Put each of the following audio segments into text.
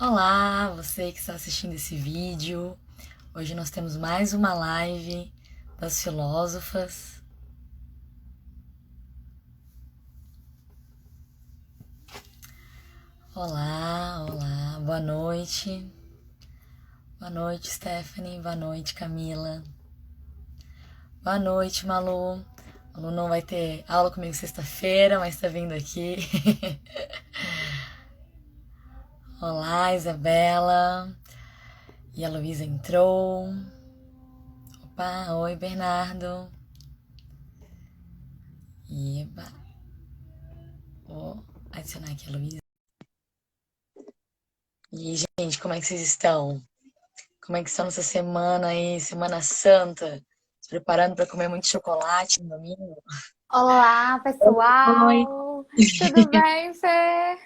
Olá, você que está assistindo esse vídeo. Hoje nós temos mais uma live das filósofas. Olá, olá, boa noite. Boa noite, Stephanie. Boa noite, Camila. Boa noite, Malu. Malu não vai ter aula comigo sexta-feira, mas está vindo aqui. Olá, Isabela. E a Luísa entrou. Opa, oi, Bernardo. Eba. Vou adicionar aqui a Luísa. E, gente, como é que vocês estão? Como é que estão nessa semana aí, Semana Santa? Se preparando para comer muito chocolate no domingo? Olá, Oi. pessoal! Tudo bem, Fê?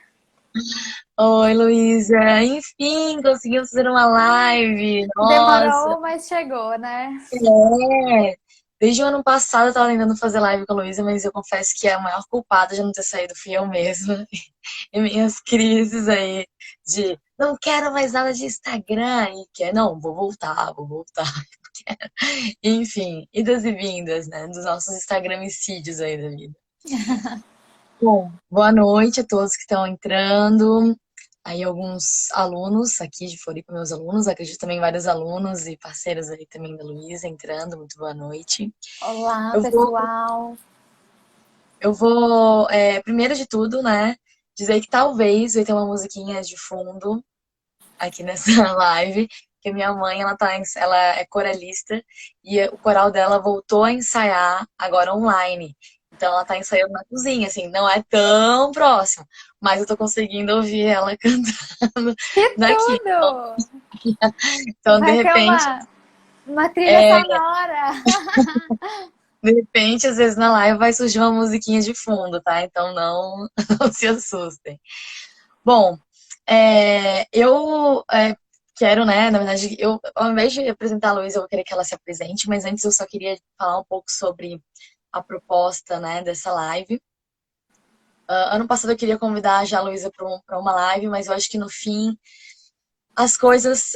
Oi, Luísa. Enfim, conseguimos fazer uma live. Nossa, Demorou, mas chegou, né? é. Desde o ano passado eu tava tentando fazer live com a Luísa, mas eu confesso que a maior culpada de não ter saído fui eu mesma. E minhas crises aí de não quero mais nada de Instagram e não, vou voltar, vou voltar. Enfim, idas e vindas, né? Dos nossos Instagramicídios aí da vida. Bom, boa noite a todos que estão entrando. Aí alguns alunos aqui de Floripa, meus alunos, acredito também vários alunos e parceiros aí também da Luísa entrando. Muito boa noite. Olá, Eu vou, pessoal! primeiro de tudo, né, dizer que talvez vai ter uma musiquinha de fundo aqui nessa live, que minha mãe, ela é coralista e o coral dela voltou a ensaiar agora online. Então ela tá ensaiando na cozinha, assim, não é tão próximo, mas eu tô conseguindo ouvir ela cantando Que daqui. tudo! Então, Vai ter uma trilha é, sonora! às vezes na live vai surgir uma musiquinha de fundo, tá? Então não, não se assustem. Bom, eu quero, né, na verdade, ao invés de apresentar a Luísa, eu vou querer que ela se apresente, mas antes eu só queria falar um pouco sobre a proposta, né, dessa live. Ano passado eu queria convidar já a Luísa para uma live, mas eu acho que no fim as coisas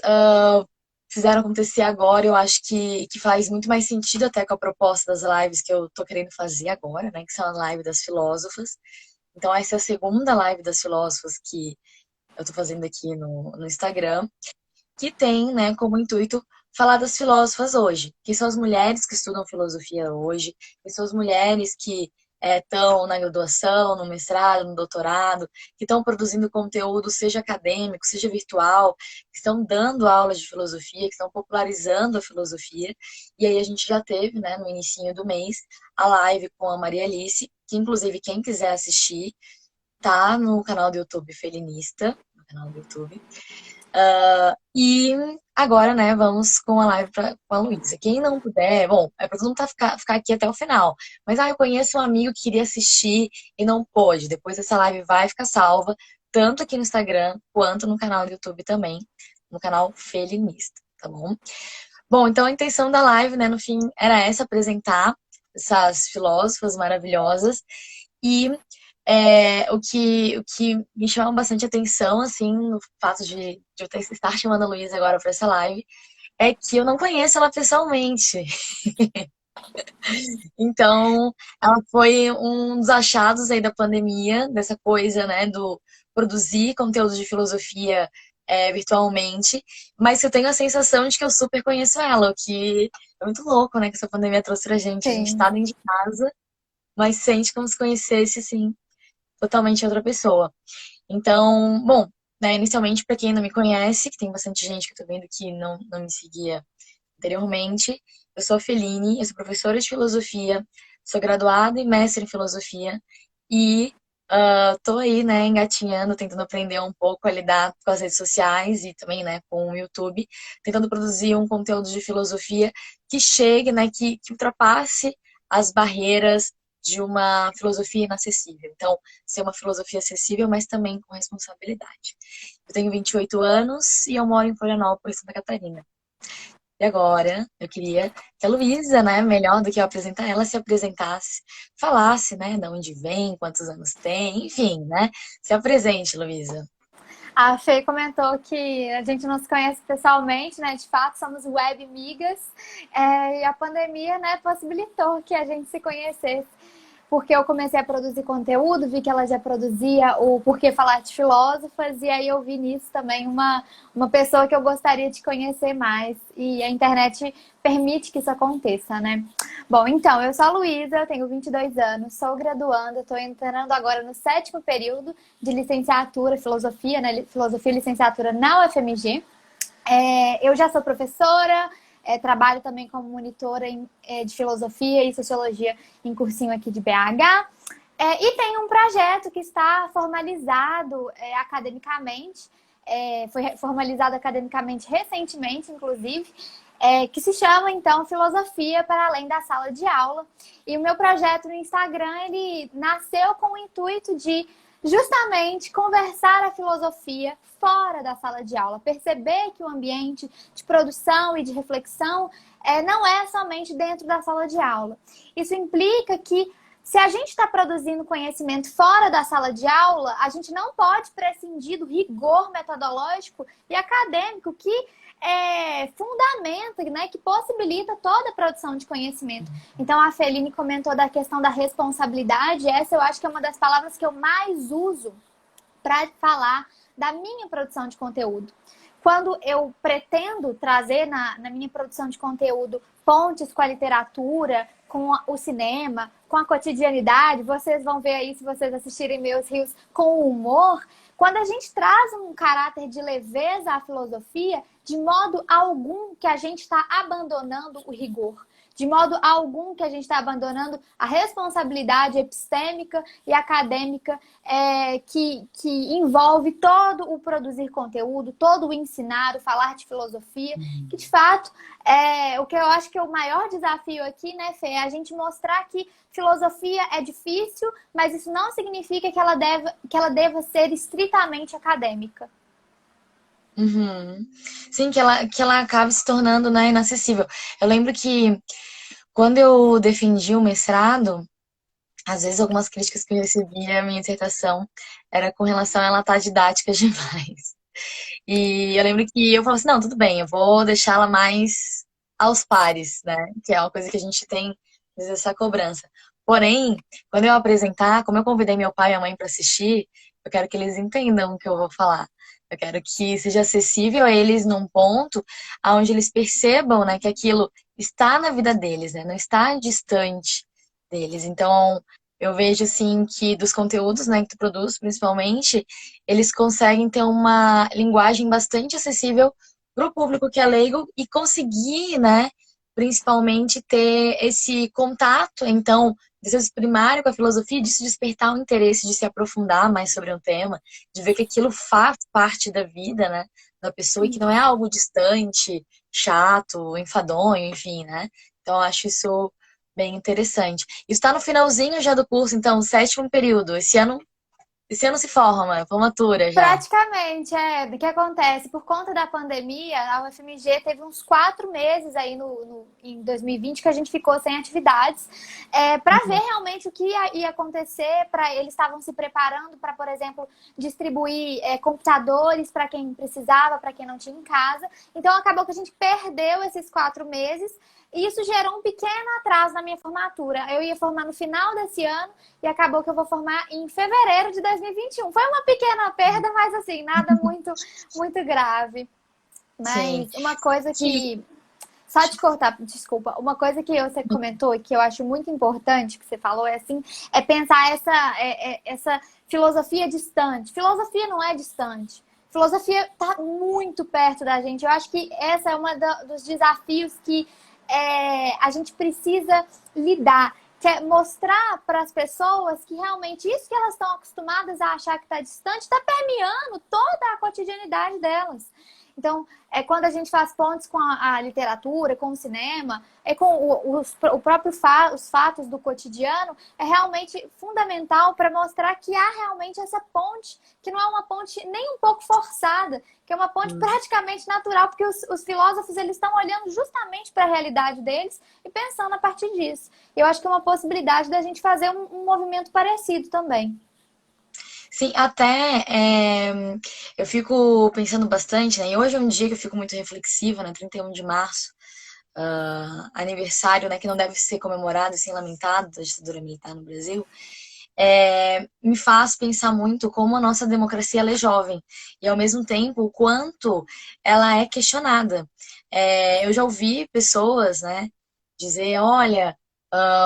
fizeram acontecer agora. Eu acho que faz muito mais sentido até com a proposta das lives que eu tô querendo fazer agora, né, que são as lives das filósofas. Então essa é a segunda live das filósofas que eu tô fazendo aqui no Instagram, que tem, né, como intuito falar das filósofas hoje, que são as mulheres que estudam filosofia hoje, que são as mulheres que estão na graduação, no mestrado, no doutorado, que estão produzindo conteúdo, seja acadêmico, seja virtual, que estão dando aulas de filosofia, que estão popularizando a filosofia. E aí a gente já teve, né, no inicinho do mês, a live com a Maria Alice, que inclusive quem quiser assistir, tá no canal do YouTube Felinista, no canal do YouTube. E agora, né, vamos com a live com a Luísa. Quem não puder, bom, é pra todo mundo ficar aqui até o final. Mas, eu conheço um amigo que queria assistir e não pôde. Depois essa live vai ficar salva, tanto aqui no Instagram, quanto no canal do YouTube também, no canal Felinista, tá bom? Bom, então a intenção da live, né, no fim, era essa, apresentar essas filósofas maravilhosas. E o que me chama bastante atenção, assim, no fato de eu estar chamando a Luísa agora para essa live, é que eu não conheço ela pessoalmente. Então, ela foi um dos achados aí da pandemia, dessa coisa, né, do produzir conteúdo de filosofia virtualmente, mas eu tenho a sensação de que eu super conheço ela, o que é muito louco, né, que essa pandemia trouxe pra gente. A gente Sim. tá dentro de casa, mas sente como se conhecesse, assim, totalmente outra pessoa. Então, bom, né, inicialmente, para quem não me conhece, que tem bastante gente que eu tô vendo que não me seguia anteriormente, eu sou a Feline, eu sou professora de filosofia, sou graduada e mestre em filosofia e tô aí, né, engatinhando, tentando aprender um pouco a lidar com as redes sociais e também, né, com o YouTube, tentando produzir um conteúdo de filosofia que chegue, né, que ultrapasse as barreiras de uma filosofia inacessível. Então, ser uma filosofia acessível, mas também com responsabilidade. Eu tenho 28 anos e eu moro em Florianópolis, Santa Catarina. E agora, eu queria que a Luísa, né, melhor do que eu apresentar ela, se apresentasse, falasse, né, de onde vem, quantos anos tem, enfim, né? Se apresente, Luísa. A Fê comentou que a gente não se conhece pessoalmente, né? De fato, somos web amigas. E a pandemia, né, possibilitou que a gente se conhecesse. Porque eu comecei a produzir conteúdo, vi que ela já produzia o Porquê Falar de Filósofas, e aí eu vi nisso também uma pessoa que eu gostaria de conhecer mais. E a internet permite que isso aconteça, né? Bom, então, eu sou a Luísa, eu tenho 22 anos, sou graduanda, estou entrando agora no 7º período de licenciatura, filosofia, né? Filosofia e licenciatura na UFMG. Eu já sou professora, trabalho também como monitora de filosofia e sociologia em cursinho aqui de BH. E tenho um projeto que está formalizado academicamente, foi formalizado academicamente recentemente, inclusive, que se chama, então, Filosofia para Além da Sala de Aula. E o meu projeto no Instagram, ele nasceu com o intuito de justamente conversar a filosofia fora da sala de aula, perceber que o ambiente de produção e de reflexão não é somente dentro da sala de aula. Isso implica que se a gente está produzindo conhecimento fora da sala de aula, a gente não pode prescindir do rigor metodológico e acadêmico que fundamenta, né, que possibilita toda a produção de conhecimento. Então, a Feline comentou da questão da responsabilidade. Essa eu acho que é uma das palavras que eu mais uso para falar da minha produção de conteúdo. Quando eu pretendo trazer na minha produção de conteúdo pontes com a literatura, com o cinema, com a cotidianidade, vocês vão ver aí, se vocês assistirem meus reels, com o humor. Quando a gente traz um caráter de leveza à filosofia, de modo algum que a gente está abandonando o rigor. De modo algum que a gente está abandonando a responsabilidade epistêmica e acadêmica que envolve todo o produzir conteúdo, todo o ensinar, o falar de filosofia, que de fato, o que eu acho que é o maior desafio aqui, né, Fê, é a gente mostrar que filosofia é difícil, mas isso não significa que ela deva ser estritamente acadêmica. Uhum. Sim, que ela acabe se tornando, né, inacessível. Eu lembro que quando eu defendi o mestrado, às vezes algumas críticas que eu recebia à minha dissertação era com relação a ela estar didática demais. E eu lembro que eu falava assim, não, tudo bem, eu vou deixá-la mais aos pares, né? Que é uma coisa que a gente tem, às vezes, essa cobrança. Porém, quando eu apresentar, como eu convidei meu pai e minha mãe para assistir, eu quero que eles entendam o que eu vou falar. Eu quero que seja acessível a eles num ponto onde eles percebam, né, que aquilo está na vida deles, né? Não está distante deles. Então, eu vejo, assim, que dos conteúdos, né, que tu produz, principalmente, eles conseguem ter uma linguagem bastante acessível para o público que é leigo e conseguir, né, principalmente ter esse contato, então, desde primário com a filosofia, de se despertar o interesse de se aprofundar mais sobre um tema, de ver que aquilo faz parte da vida, né, da pessoa e que não é algo distante, chato, enfadonho, enfim, né? Então, eu acho isso bem interessante. Isso está no finalzinho já do curso, então, 7º período. Esse ano se forma, formatura já. Praticamente, O que acontece? Por conta da pandemia, a UFMG teve uns 4 meses aí em 2020 que a gente ficou sem atividades, para ver realmente o que ia acontecer. Eles estavam se preparando para, por exemplo, distribuir computadores para quem precisava, para quem não tinha em casa. Então, acabou que a gente perdeu esses 4 meses. E isso gerou um pequeno atraso na minha formatura. Eu ia formar no final desse ano e acabou que eu vou formar em fevereiro de 2021. Foi uma pequena perda, mas assim, nada muito, muito grave. Sim. Mas uma coisa Que... que... Só te cortar, desculpa. Uma coisa que você comentou e que eu acho muito importante que você falou é pensar essa filosofia distante. Filosofia não é distante. Filosofia está muito perto da gente. Eu acho que essa é dos desafios que a gente precisa lidar, que é mostrar para as pessoas que realmente isso que elas estão acostumadas a achar que está distante está permeando toda a cotidianidade delas. Então, quando a gente faz pontes com a literatura, com o cinema, com o próprio os fatos do cotidiano, é realmente fundamental para mostrar que há realmente essa ponte, que não é uma ponte nem um pouco forçada, que é uma ponte praticamente natural, porque os filósofos eles estão olhando justamente para a realidade deles e pensando a partir disso. Eu acho que é uma possibilidade da gente fazer um movimento parecido também. Sim, até eu fico pensando bastante, né? E hoje é um dia que eu fico muito reflexiva, né? 31 de março, aniversário, né? Que não deve ser comemorado e sim lamentado da ditadura militar no Brasil. Me faz pensar muito como a nossa democracia ela é jovem e, ao mesmo tempo, o quanto ela é questionada. Eu já ouvi pessoas, né, dizer, olha,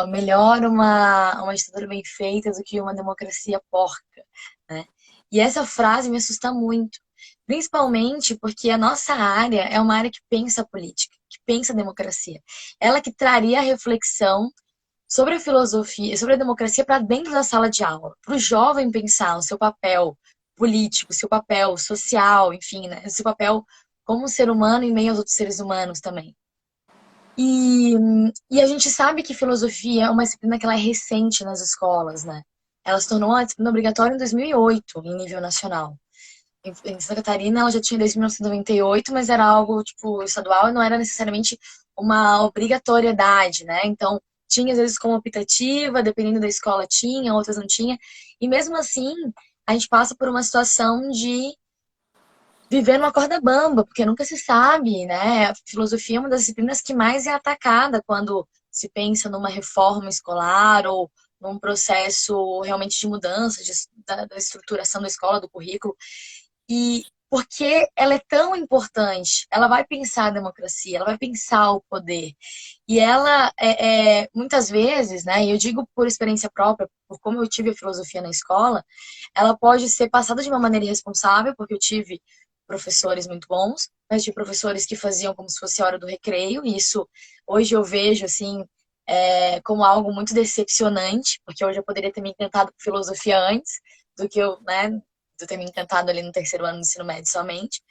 melhor uma ditadura bem feita do que uma democracia porca, né? E essa frase me assusta muito, principalmente porque a nossa área é uma área que pensa política, que pensa democracia. Ela que traria a reflexão sobre a filosofia, sobre a democracia para dentro da sala de aula, para o jovem pensar o seu papel político, o seu papel social, enfim, né? O seu papel como ser humano em meio aos outros seres humanos também. E, e a gente sabe que filosofia é uma disciplina que ela é recente nas escolas, né? Ela se tornou uma disciplina obrigatória em 2008, em nível nacional. Em Santa Catarina, ela já tinha desde 1998, mas era algo, tipo, estadual e não era necessariamente uma obrigatoriedade, né? Então, tinha, às vezes, como optativa, dependendo da escola tinha, outras não tinha. E mesmo assim, a gente passa por uma situação de viver numa corda bamba, porque nunca se sabe, né? A filosofia é uma das disciplinas que mais é atacada quando se pensa numa reforma escolar ou num processo realmente de mudança da estruturação da escola, do currículo. E porque ela é tão importante, ela vai pensar a democracia, ela vai pensar o poder. E ela, muitas vezes, né, e eu digo por experiência própria, por como eu tive a filosofia na escola, ela pode ser passada de uma maneira irresponsável, porque eu tive professores muito bons, mas tive professores que faziam como se fosse a hora do recreio, e isso hoje eu vejo, assim, como algo muito decepcionante, porque hoje eu poderia ter me encantado por filosofia antes do que eu, né, de eu ter me encantado ali no terceiro ano do ensino médio somente.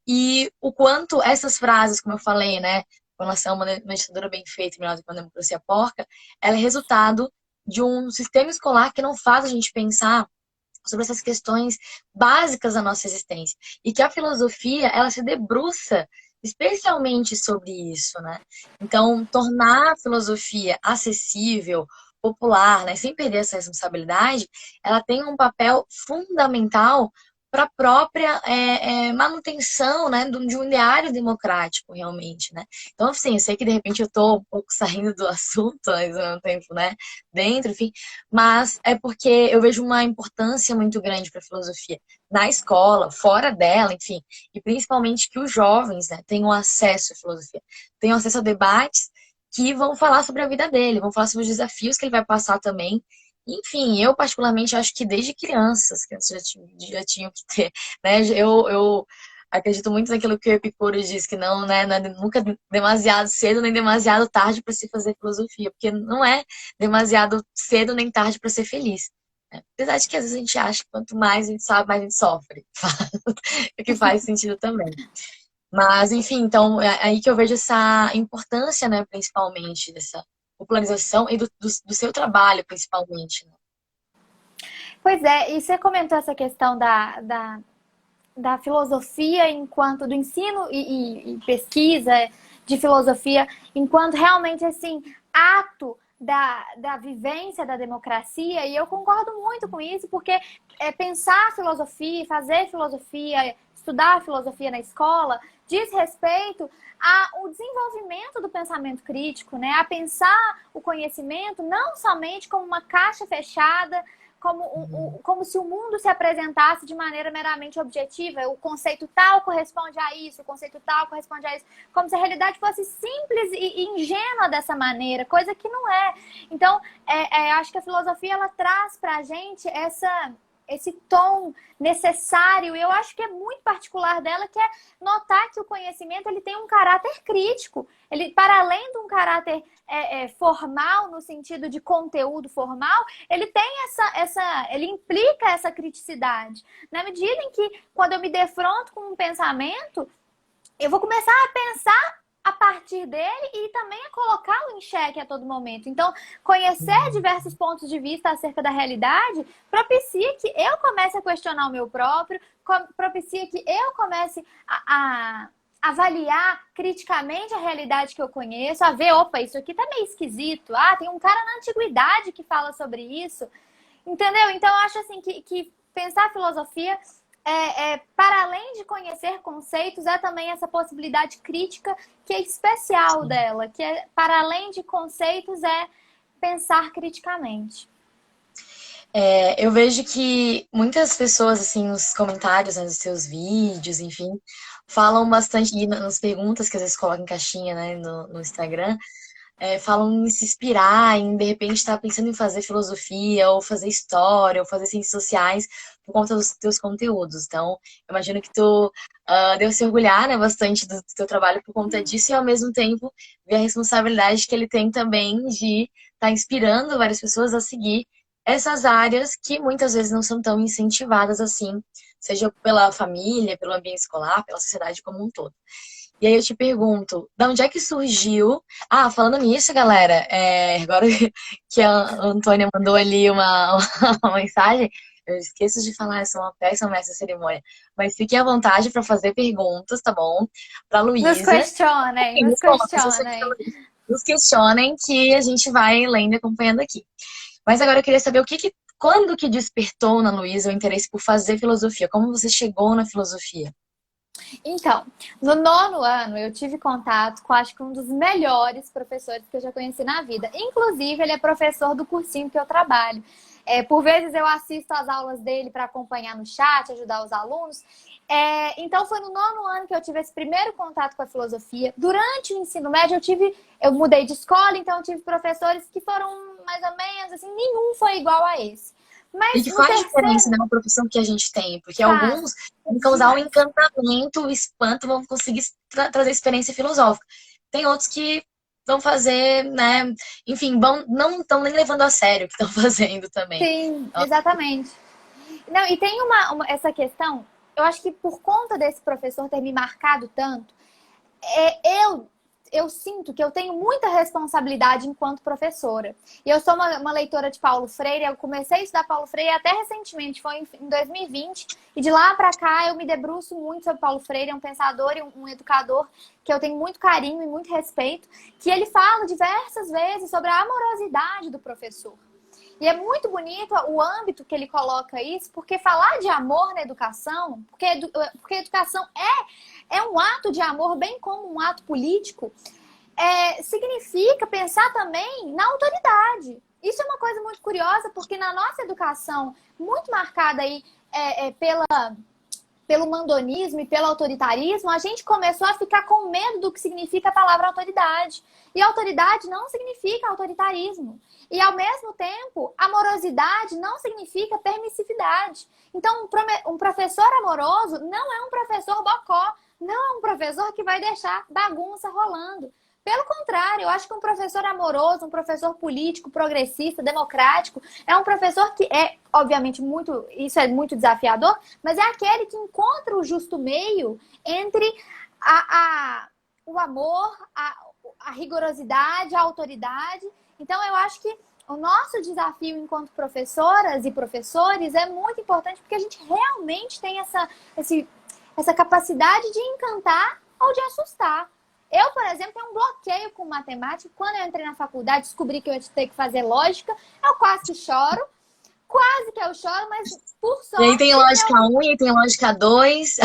E o quanto essas frases, como eu falei, né, com relação a uma ditadura bem feita, melhor do que uma democracia porca, ela é resultado de um sistema escolar que não faz a gente pensar sobre essas questões básicas da nossa existência. E que a filosofia, ela se debruça especialmente sobre isso, né? Então, tornar a filosofia acessível, popular, né, sem perder essa responsabilidade, ela tem um papel fundamental para a própria manutenção, né, de um ideário democrático, realmente, né? Então, assim, eu sei que de repente eu estou um pouco saindo do assunto, mas ao mesmo tempo, né, dentro, enfim, mas é porque eu vejo uma importância muito grande para a filosofia na escola, fora dela, enfim, e principalmente que os jovens, né, tenham acesso à filosofia, tenham acesso a debates que vão falar sobre a vida dele, vão falar sobre os desafios que ele vai passar também. Enfim, eu particularmente acho que desde crianças já tinham que ter, né? Eu acredito muito naquilo que o Epicuro diz, que não, né, não é nunca demasiado cedo nem demasiado tarde para se fazer filosofia, porque não é demasiado cedo nem tarde para ser feliz. Né? Apesar de que às vezes a gente acha que quanto mais a gente sabe, mais a gente sofre. O que faz sentido também. Mas, enfim, então é aí que eu vejo essa importância, né, principalmente, dessa popularização e do seu trabalho, principalmente. Né? Pois é, e você comentou essa questão da filosofia enquanto do ensino e pesquisa de filosofia enquanto realmente assim ato da vivência da democracia, e eu concordo muito com isso, porque pensar filosofia, fazer filosofia, estudar filosofia na escola diz respeito ao desenvolvimento do pensamento crítico, né? A pensar o conhecimento não somente como uma caixa fechada, como se o mundo se apresentasse de maneira meramente objetiva. O conceito tal corresponde a isso, o conceito tal corresponde a isso. Como se a realidade fosse simples e ingênua dessa maneira, coisa que não é. Então, acho que a filosofia ela traz para a gente esse tom necessário, e eu acho que é muito particular dela, que é notar que o conhecimento ele tem um caráter crítico. Ele, para além de um caráter formal, no sentido de conteúdo formal, ele tem ele implica essa criticidade. Na medida em que, quando eu me defronto com um pensamento, eu vou começar a pensar a partir dele e também a colocá-lo em xeque a todo momento. Então, conhecer diversos pontos de vista acerca da realidade propicia que eu comece a questionar o meu próprio, propicia que eu comece a avaliar criticamente a realidade que eu conheço, a ver, opa, isso aqui tá meio esquisito. Ah, tem um cara na antiguidade que fala sobre isso. Entendeu? Então, eu acho assim que pensar a filosofia para além de conhecer conceitos, é também essa possibilidade crítica que é especial Sim. dela, que é, para além de conceitos, é pensar criticamente. Eu vejo que muitas pessoas, assim, nos comentários, né, dos seus vídeos, enfim, falam bastante, e nas perguntas que às vezes colocam em caixinha, né, no Instagram, falam em se inspirar, em de repente estar pensando em fazer filosofia, ou fazer história, ou fazer ciências sociais, por conta dos teus conteúdos. Então, eu imagino que tu deve se orgulhar, né, bastante do teu trabalho por conta disso, e ao mesmo tempo ver a responsabilidade que ele tem também de estar inspirando várias pessoas a seguir essas áreas que muitas vezes não são tão incentivadas assim, seja pela família, pelo ambiente escolar, pela sociedade como um todo. E aí eu te pergunto, da onde é que surgiu? Ah, falando nisso, galera, agora que a Antônia mandou ali uma mensagem, eu esqueço de falar, eu sou uma péssima mestra de cerimônia, mas fiquem à vontade para fazer perguntas, tá bom? Para Nos Luísa. questionem, E nos nos conta, se você questionem. nos questionem que a gente vai lendo e acompanhando aqui. Mas agora eu queria saber quando que despertou na Luísa o interesse por fazer filosofia? Como você chegou na filosofia? Então, no nono ano, eu tive contato com, acho que um dos melhores professores que eu já conheci na vida. Inclusive, ele é professor do cursinho que eu trabalho. Por vezes, eu assisto às aulas dele para acompanhar no chat, ajudar os alunos. Então, foi no nono ano que eu tive esse primeiro contato com a filosofia. Durante o ensino médio, eu mudei de escola, então eu tive professores que foram mais ou menos, assim, nenhum foi igual a esse. E Mas que no faz diferença, terceiro né, uma profissão que a gente tem, porque faz alguns vão causar um demais. encantamento, o espanto, vão conseguir trazer experiência filosófica. Tem outros que vão fazer, né, enfim, não estão nem levando a sério o que estão fazendo também. Sim, Então, exatamente. Não, e tem essa questão, eu acho que por conta desse professor ter me marcado tanto, eu sinto que eu tenho muita responsabilidade enquanto professora. E eu sou uma leitora de Paulo Freire, eu comecei a estudar Paulo Freire até recentemente, foi em 2020, e de lá para cá eu me debruço muito sobre Paulo Freire, é um pensador e um educador que eu tenho muito carinho e muito respeito, que ele fala diversas vezes sobre a amorosidade do professor. E é muito bonito o âmbito que ele coloca isso, porque falar de amor na educação, porque a educação é um ato de amor, bem como um ato político, significa pensar também na autoridade. Isso é uma coisa muito curiosa, porque na nossa educação, muito marcada aí pelo mandonismo e pelo autoritarismo, a gente começou a ficar com medo do que significa a palavra autoridade. E autoridade não significa autoritarismo. E, ao mesmo tempo, amorosidade não significa permissividade. Então, um professor amoroso não é um professor bocó, não é um professor que vai deixar bagunça rolando. Pelo contrário, eu acho que um professor amoroso, um professor político, progressista, democrático, é um professor que obviamente, isso é muito desafiador, mas é aquele que encontra o justo meio entre o amor, a rigorosidade, a autoridade. Então, eu acho que o nosso desafio enquanto professoras e professores é muito importante, porque a gente realmente tem essa capacidade de encantar ou de assustar. Eu, por exemplo, tenho um bloqueio com matemática. Quando eu entrei na faculdade, descobri que eu ia ter que fazer lógica. Eu quase que eu choro, mas por e aí tem sorte, lógica um e aí tem lógica 2.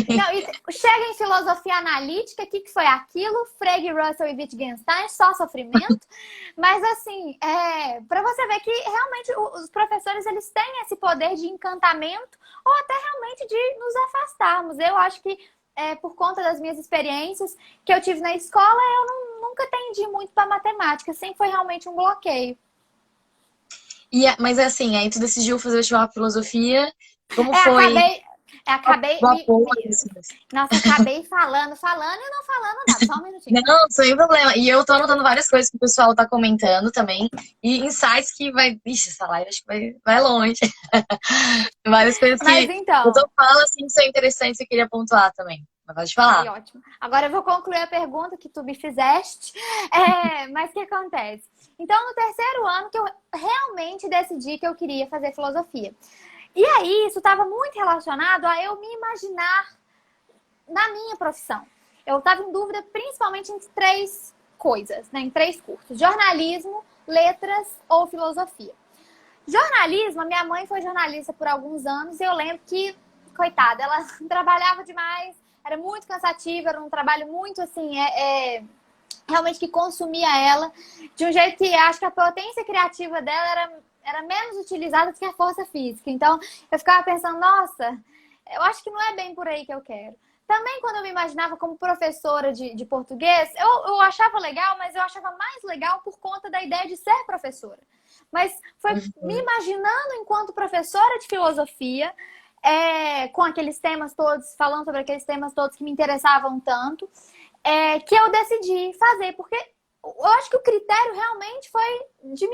não, chega em filosofia analítica, o que foi aquilo? Frege, Russell e Wittgenstein, só sofrimento. Mas assim, para você ver que realmente os professores eles têm esse poder de encantamento ou até realmente de nos afastarmos. Eu acho que por conta das minhas experiências que eu tive na escola, eu nunca tendi muito para matemática, sempre foi realmente um bloqueio. Mas assim, aí tu decidiu fazer vestibular de filosofia, como É, foi acabei o apoio? Assim? nossa, acabei falando e não falando nada. Só um minutinho. Não, sem problema. E eu tô anotando várias coisas que o pessoal tá comentando também. E insights que vai. Ixi, essa live acho que vai longe. Várias coisas Mas que eu tô então, falando assim que são interessantes e queria pontuar também. Mas pode falar. ai, ótimo. Agora eu vou concluir a pergunta que tu me fizeste. Mas o que acontece? Então, no terceiro ano que eu realmente decidi que eu queria fazer filosofia. E aí, isso estava muito relacionado a eu me imaginar na minha profissão. Eu estava em dúvida principalmente em três coisas, né? Em três cursos: jornalismo, letras ou filosofia. Jornalismo, a minha mãe foi jornalista por alguns anos e eu lembro que, coitada, ela trabalhava demais, era muito cansativo, era um trabalho muito assim, realmente que consumia ela, de um jeito que acho que a potência criativa dela era menos utilizada do que a força física. Então eu ficava pensando, nossa, eu acho que não é bem por aí que eu quero. Também quando eu me imaginava como professora de português, eu achava legal, mas eu achava mais legal por conta da ideia de ser professora. Mas foi me Uhum. imaginando enquanto professora de filosofia, com aqueles temas todos, falando sobre aqueles temas todos que me interessavam tanto, que eu decidi fazer, porque eu acho que o critério realmente foi de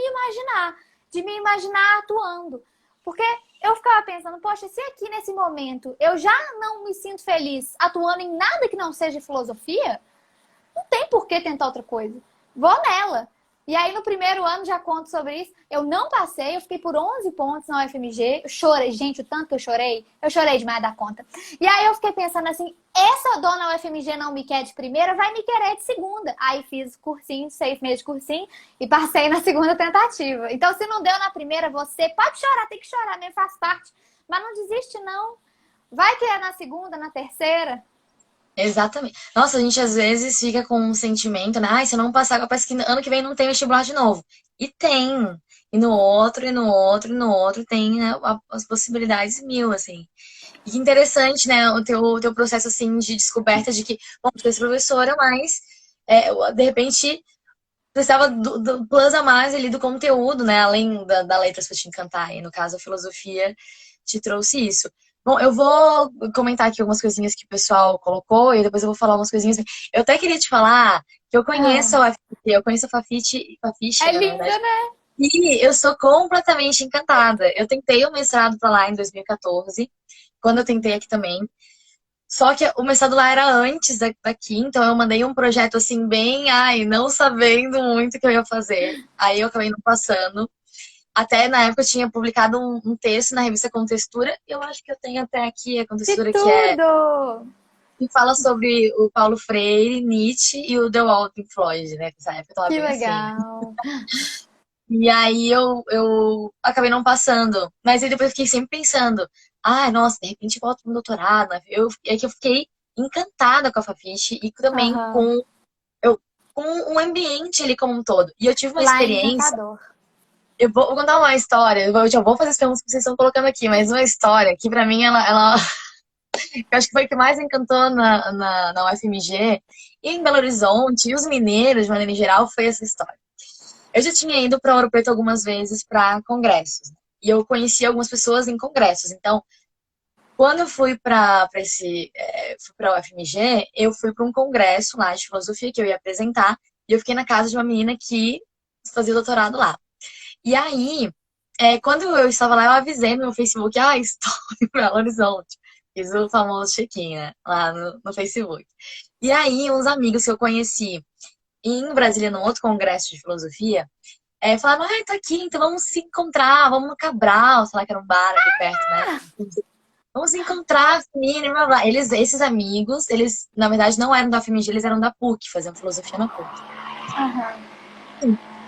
me imaginar atuando. Porque eu ficava pensando, poxa, se aqui nesse momento eu já não me sinto feliz atuando em nada que não seja filosofia, não tem por que tentar outra coisa. Vou nela. E aí, no primeiro ano, já conto sobre isso. Eu não passei, eu fiquei por 11 pontos na UFMG. Eu chorei, gente, o tanto que eu chorei demais da conta. E aí, eu fiquei pensando assim: essa dona UFMG não me quer de primeira, vai me querer de segunda. Aí, fiz cursinho, 6 meses de cursinho, e passei na segunda tentativa. Então, se não deu na primeira, você pode chorar, tem que chorar, mesmo faz parte. Mas não desiste, não. Vai que é na segunda, na terceira. Exatamente. Nossa, a gente às vezes fica com um sentimento, né? Ai, se eu não passar, parece que ano que vem não tem vestibular de novo. E tem. E no outro, e no outro, e no outro tem, né, as possibilidades mil, assim. E que interessante, né, o teu processo, assim, de descoberta de que, bom, tu és professora, mas, de repente, precisava do plus a mais ali do conteúdo, né, além da letras pra te encantar. E, no caso, a filosofia te trouxe isso. Bom, eu vou comentar aqui algumas coisinhas que o pessoal colocou e depois eu vou falar umas coisinhas. Eu até queria te falar que eu conheço Ah, a UFT, eu conheço a Fafiche, é né, na linda, verdade. né? E eu sou completamente encantada. Eu tentei o mestrado pra lá em 2014, quando eu tentei aqui também. Só que o mestrado lá era antes daqui, então eu mandei um projeto assim, bem, ai, não sabendo muito o que eu ia fazer. Aí eu acabei não passando. Até na época eu tinha publicado um texto na revista Contextura. Eu acho que eu tenho até aqui a Que Contextura tudo! que fala sobre o Paulo Freire, Nietzsche e o The Wall Pink Floyd, né? Nessa época eu tava Que bem assim. legal. E aí eu acabei não passando. Mas aí depois eu fiquei sempre pensando, ah, nossa, de repente eu volto pro doutorado, né? É que eu fiquei encantada com a Fafiche e também Aham. eu, com o ambiente ali como um todo. E eu tive uma Lá é experiência. encantador. Eu vou contar uma história, eu já vou fazer as perguntas que vocês estão colocando aqui, mas uma história que pra mim eu acho que foi o que mais encantou na UFMG e em Belo Horizonte, e os mineiros, de maneira geral, foi essa história. Eu já tinha ido para Ouro Preto algumas vezes para congressos, né? E eu conheci algumas pessoas em congressos. Então, quando eu fui fui para a UFMG, eu fui para um congresso lá de filosofia que eu ia apresentar, e eu fiquei na casa de uma menina que fazia doutorado lá. E aí, quando eu estava lá, eu avisei no meu Facebook, ah, estou em Belo Horizonte. Fiz o famoso check-in, né, lá no Facebook. E aí, uns amigos que eu conheci em Brasília, num outro congresso de filosofia, falaram, ah, tô aqui, então vamos se encontrar, vamos no Cabral, sei lá, que era um bar aqui perto, né? Vamos se encontrar, menina, blá, blá. Esses amigos, eles, na verdade, não eram da FMG, eles eram da PUC, faziam filosofia na PUC. Aham.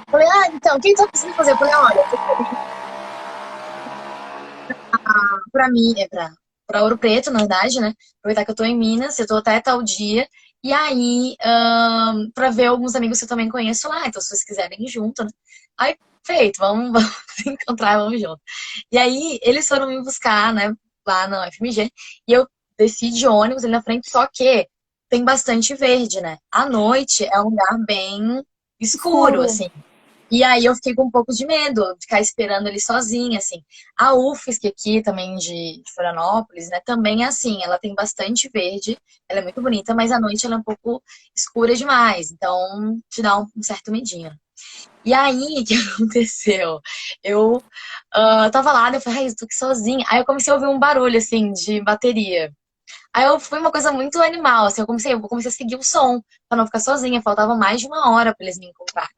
Falei, ah, então, o que tá precisando fazer? Eu falei, olha, eu tô pra mim, pra Ouro Preto, na verdade, né? Aproveitar que eu tô em Minas, eu tô até tal dia. E aí, pra ver alguns amigos que eu também conheço lá. Então, se vocês quiserem ir junto, né? Aí, feito, vamos se encontrar, vamos junto. E aí, eles foram me buscar, né? Lá na FMG. E eu desci de ônibus ali na frente, só que tem bastante verde, né? À noite é um lugar bem escuro, Escuro. assim. E aí eu fiquei com um pouco de medo de ficar esperando ele sozinha, assim. A UFSC aqui, também de Florianópolis, né, também é assim, ela tem bastante verde, ela é muito bonita, mas à noite ela é um pouco escura demais, então te dá um certo medinho. E aí, o que aconteceu? Eu tava lá, daí eu falei, ai, eu tô aqui sozinha. Aí eu comecei a ouvir um barulho, assim, de bateria. Aí foi uma coisa muito animal, assim, eu comecei a seguir o som, pra não ficar sozinha, faltava mais de uma hora pra eles me encontrar.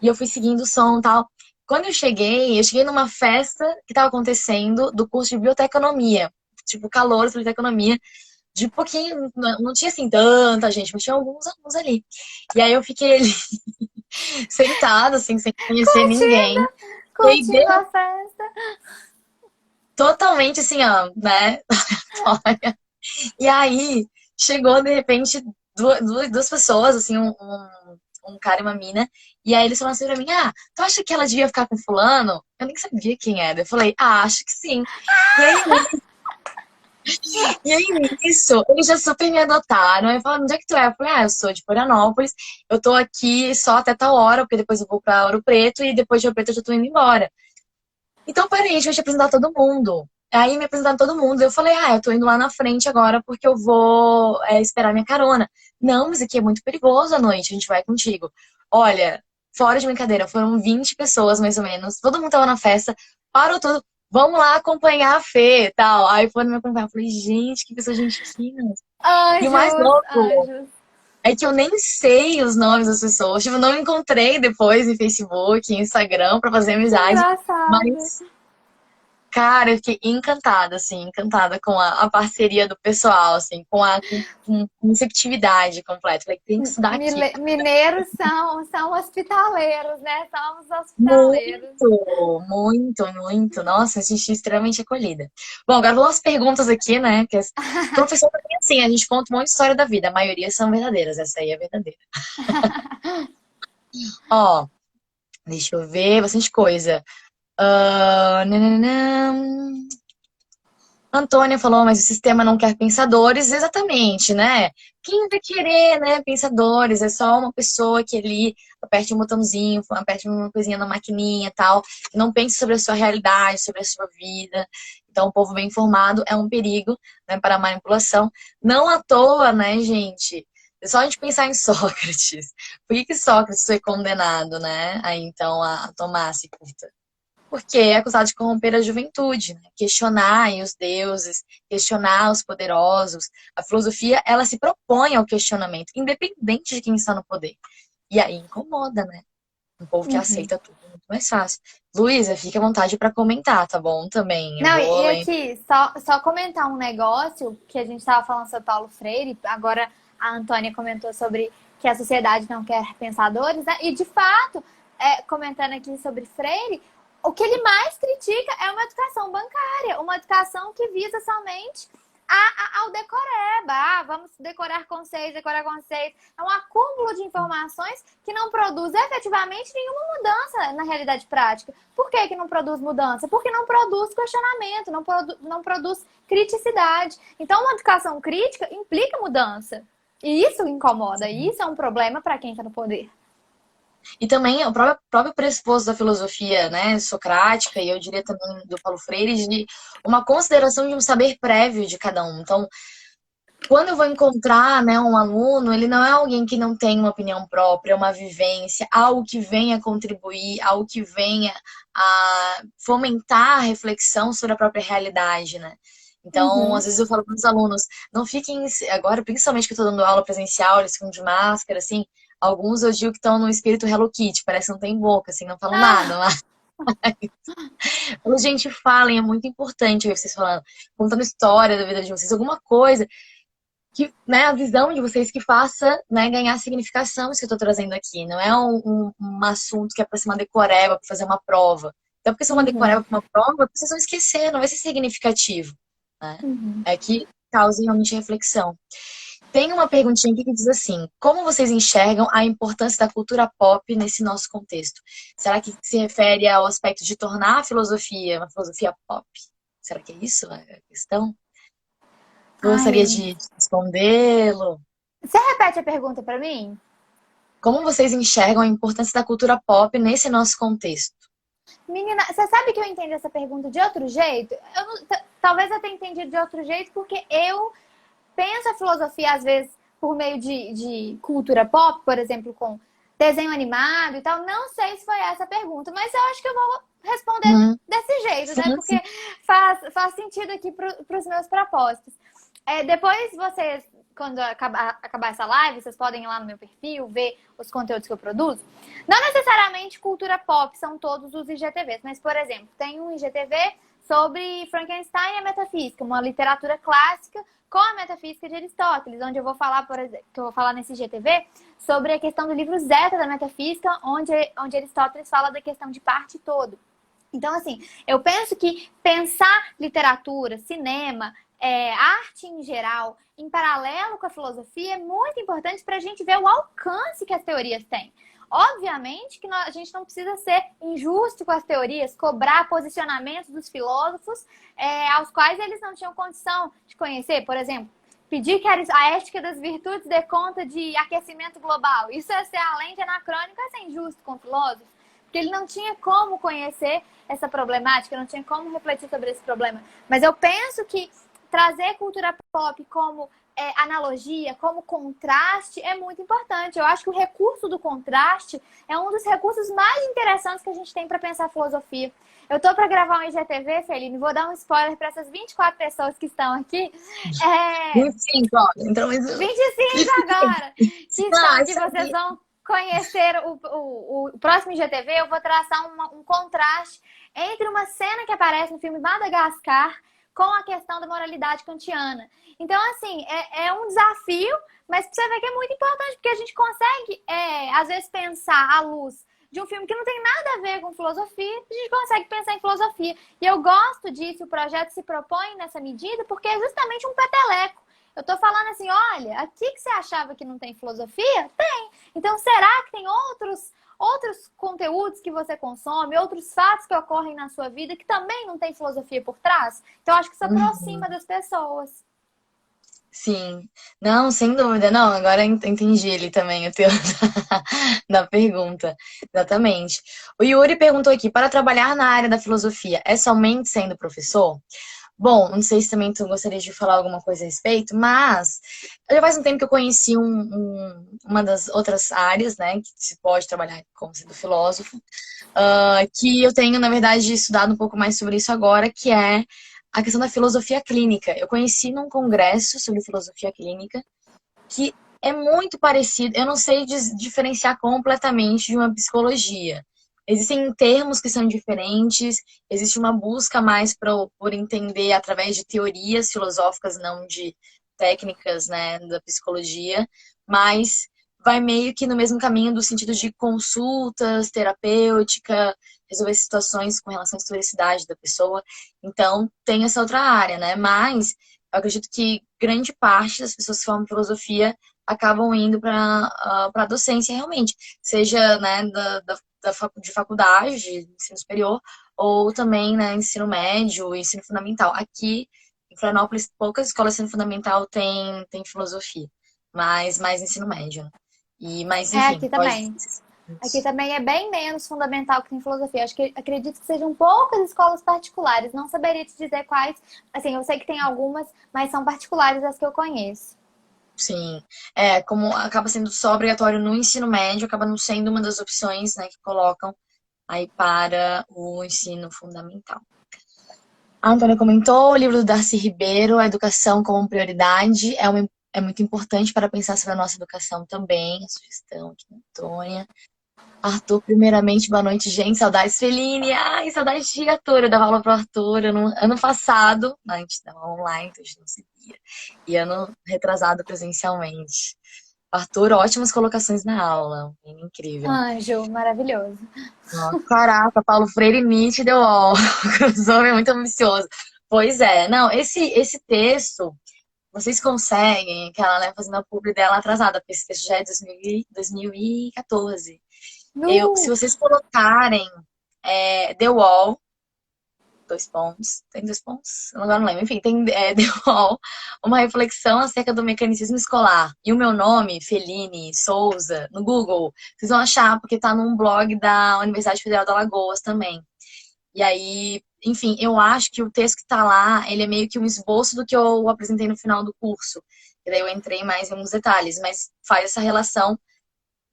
E eu fui seguindo o som e tal. Quando eu cheguei numa festa que estava acontecendo do curso de bioteconomia. Tipo, calor de bioteconomia. De pouquinho, não tinha assim tanta gente, mas tinha alguns alunos ali. E aí eu fiquei ali sentada, assim, sem conhecer Curtindo. ninguém. E aí Curtindo a festa. totalmente assim, ó, né? E aí chegou de repente duas pessoas, assim, um cara e uma mina. E aí eles falaram assim pra mim: Ah, tu acha que ela devia ficar com fulano? Eu nem sabia quem era. Eu falei: Ah, acho que sim. E aí, e aí nisso, eles já super me adotaram. Aí falaram: Onde é que tu é? Eu falei: Ah, eu sou de Florianópolis. Eu tô aqui só até tal hora, porque depois eu vou pra Ouro Preto e depois de Ouro Preto eu já tô indo embora. Então, peraí, a gente vai te apresentar todo mundo. Aí me apresentaram todo mundo. Eu falei, eu tô indo lá na frente agora porque eu vou esperar minha carona. Não, mas aqui é muito perigoso à noite, a gente vai contigo. Olha, fora de brincadeira, foram 20 pessoas mais ou menos. Todo mundo tava na festa, parou tudo. Vamos lá acompanhar a Fê e tal. Aí foram me acompanhar. Eu falei, gente, que pessoa gente fina. E o mais Anjos, louco anjos. é que eu nem sei os nomes das pessoas. Tipo, eu não encontrei depois em Facebook, Instagram pra fazer Que amizade. engraçado. Mas cara, eu fiquei encantada, assim, encantada com a parceria do pessoal, assim, com receptividade completa. Falei, tem que estudar aqui. Mineiros são hospitaleiros, né? Somos hospitaleiros. Muito, muito, muito. Nossa, me senti extremamente acolhida. Bom, agora vou as perguntas aqui, né? Que professor também, assim, a gente conta um monte de história da vida. A maioria são verdadeiras, essa aí é verdadeira. Ó, deixa eu ver, bastante coisa. Nananã. Antônia falou, mas o sistema não quer pensadores, exatamente, né? Quem vai querer, né, pensadores? É só uma pessoa que ali aperte um botãozinho, aperte uma coisinha na maquininha e tal, e não pense sobre a sua realidade, sobre a sua vida. Então, o povo bem informado é um perigo, né, para a manipulação. Não à toa, né, gente? É só a gente pensar em Sócrates. Por que Sócrates foi condenado, né, aí, então, a tomar a cicuta? Porque é acusado de corromper a juventude, né? Questionar aí os deuses, questionar os poderosos. A filosofia, ela se propõe ao questionamento, independente de quem está no poder. E aí incomoda, né? Um povo que Uhum. aceita tudo muito mais fácil. Luísa, fique à vontade para comentar, tá bom? Também. Eu Não, vou e ler. aqui, só comentar um negócio que a gente estava falando sobre Paulo Freire, agora a Antônia comentou sobre que a sociedade não quer pensadores, né? E de fato, comentando aqui sobre Freire, o que ele mais critica é uma educação bancária, uma educação que visa somente ao decoreba. Vamos decorar conceitos. É um acúmulo de informações que não produz efetivamente nenhuma mudança na realidade prática. Por que não produz mudança? Porque não produz questionamento, não produz criticidade. Então, uma educação crítica implica mudança. E isso incomoda, e isso é um problema para quem está no poder. E também o próprio pressuposto da filosofia, né, socrática, e eu diria também do Paulo Freire, de uma consideração de um saber prévio de cada um. Então, quando eu vou encontrar, né, um aluno, ele não é alguém que não tem uma opinião própria, uma vivência, algo que venha contribuir, algo que venha a fomentar a reflexão sobre a própria realidade, né? Então, Uhum. às vezes eu falo para os alunos, não fiquem, agora, principalmente que eu estou dando aula presencial, eles ficam de máscara, assim, alguns eu digo que estão no espírito Hello Kitty, parece que não tem boca, assim, não falam nada, Ah, mas gente, falem, é muito importante ouvir vocês falando, contando história da vida de vocês, alguma coisa que, né, a visão de vocês que faça, né, ganhar significação isso que eu estou trazendo aqui. Não é um assunto que é para ser uma decoreba, para fazer uma prova. Então, porque se é uma uhum. decoreba para uma prova, vocês vão esquecer, não vai ser significativo. Né? Uhum. É que cause realmente reflexão. Tem uma perguntinha aqui que diz assim: como vocês enxergam a importância da cultura pop nesse nosso contexto? Será que se refere ao aspecto de tornar a filosofia uma filosofia pop? Será que é isso a questão? Gostaria Ai, de respondê-lo. você repete a pergunta para mim? Como vocês enxergam a importância da cultura pop nesse nosso contexto? Menina, você sabe que eu entendo essa pergunta de outro jeito? Talvez eu tenha entendido de outro jeito, porque eu penso a filosofia, às vezes, por meio de cultura pop, por exemplo, com desenho animado e tal. Não sei se foi essa a pergunta, mas eu acho que eu vou responder Hum, desse jeito, né? sim, sim. Porque faz sentido aqui para os meus propósitos. Depois vocês, quando acabar essa live, vocês podem ir lá no meu perfil, ver os conteúdos que eu produzo. Não necessariamente cultura pop são todos os IGTVs, mas, por exemplo, tem um IGTV sobre Frankenstein e a metafísica, uma literatura clássica com a metafísica de Aristóteles, onde eu vou falar, por exemplo, que eu vou falar nesse IGTV sobre a questão do livro Zeta da metafísica, onde Aristóteles fala da questão de parte e todo. Então, assim, eu penso que pensar literatura, cinema, arte em geral, em paralelo com a filosofia, é muito importante para a gente ver o alcance que as teorias têm. Obviamente que a gente não precisa ser injusto com as teorias, cobrar posicionamentos dos filósofos aos quais eles não tinham condição de conhecer. Por exemplo, pedir que a ética das virtudes dê conta de aquecimento global. Isso é ser além de anacrônico, é ser injusto com o filósofo, porque ele não tinha como conhecer essa problemática, não tinha como refletir sobre esse problema. Mas eu penso que trazer cultura pop como analogia, como contraste, é muito importante. Eu acho que o recurso do contraste é um dos recursos mais interessantes que a gente tem para pensar filosofia. Eu tô para gravar um IGTV, Feline, vou dar um spoiler para essas 24 pessoas que estão aqui. 25, ó. Então, 25 agora, que estão aqui, vocês vão conhecer o próximo IGTV. Eu vou traçar um contraste entre uma cena que aparece no filme Madagascar com a questão da moralidade kantiana. Então, assim, é um desafio, mas você vê que é muito importante, porque a gente consegue, às vezes, pensar à luz de um filme que não tem nada a ver com filosofia, a gente consegue pensar em filosofia. E eu gosto disso, o projeto se propõe nessa medida, porque é justamente um peteleco. Eu tô falando assim, olha, aqui que você achava que não tem filosofia? Tem. Então, será que tem outros conteúdos que você consome, outros fatos que ocorrem na sua vida que também não tem filosofia por trás? Então, acho que isso aproxima das pessoas. Sim, não, sem dúvida. Não, agora entendi ele também, o teu da pergunta. Exatamente. O Yuri perguntou aqui, para trabalhar na área da filosofia, é somente sendo professor? Bom, não sei se também tu gostaria de falar alguma coisa a respeito, mas já faz um tempo que eu conheci uma das outras áreas, né, que se pode trabalhar como sendo filósofo, que eu tenho, na verdade, estudado um pouco mais sobre isso agora, que é a questão da filosofia clínica. Eu conheci num congresso sobre filosofia clínica que é muito parecido, eu não sei diferenciar completamente de uma psicologia. Existem termos que são diferentes, existe uma busca mais por entender através de teorias filosóficas, não de técnicas, né, da psicologia, mas vai meio que no mesmo caminho do sentido de consultas, terapêutica, resolver situações com relação à historicidade da pessoa. Então, tem essa outra área, né? Mas eu acredito que grande parte das pessoas que formam filosofia acabam indo para a docência realmente, seja, né, de faculdade, de ensino superior, ou também, né, ensino médio, ensino fundamental. Aqui em Florianópolis, poucas escolas de ensino fundamental têm filosofia, mas mais ensino médio, né? Mas, enfim, Aqui pode. também. Aqui também é bem menos fundamental que tem filosofia. Acredito que sejam poucas escolas particulares. Não saberia te dizer quais. Assim, eu sei que tem algumas, mas são particulares as que eu conheço. Sim, como acaba sendo só obrigatório no ensino médio, acaba não sendo uma das opções, né, que colocam aí para o ensino fundamental. A Antônia comentou, o livro do Darcy Ribeiro, A Educação como Prioridade, é muito importante para pensar sobre a nossa educação também, a sugestão aqui da Antônia. Arthur, primeiramente, boa noite, gente. Saudades, Feline. Ai, saudades de Arthur. Eu dava aula pro Arthur ano passado. Não, a gente dava online, então a gente não se via. E ano retrasado presencialmente. Arthur, ótimas colocações na aula. Incrível. Anjo, maravilhoso. Nossa, caraca, Paulo Freire Nietzsche deu ó. Crossover é muito ambicioso. Pois é, não, esse texto, vocês conseguem, que ela, né, fazendo a publi dela atrasada, porque esse texto já é 2014. Se vocês colocarem The Wall, dois pontos, tem dois pontos? Agora não lembro. Enfim, tem The Wall, uma reflexão acerca do mecanicismo escolar. E o meu nome, Feline Souza, no Google, vocês vão achar, porque tá num blog da Universidade Federal de Alagoas também. E aí, enfim, eu acho que o texto que tá lá, ele é meio que um esboço do que eu apresentei no final do curso. E daí eu entrei mais em alguns detalhes, mas faz essa relação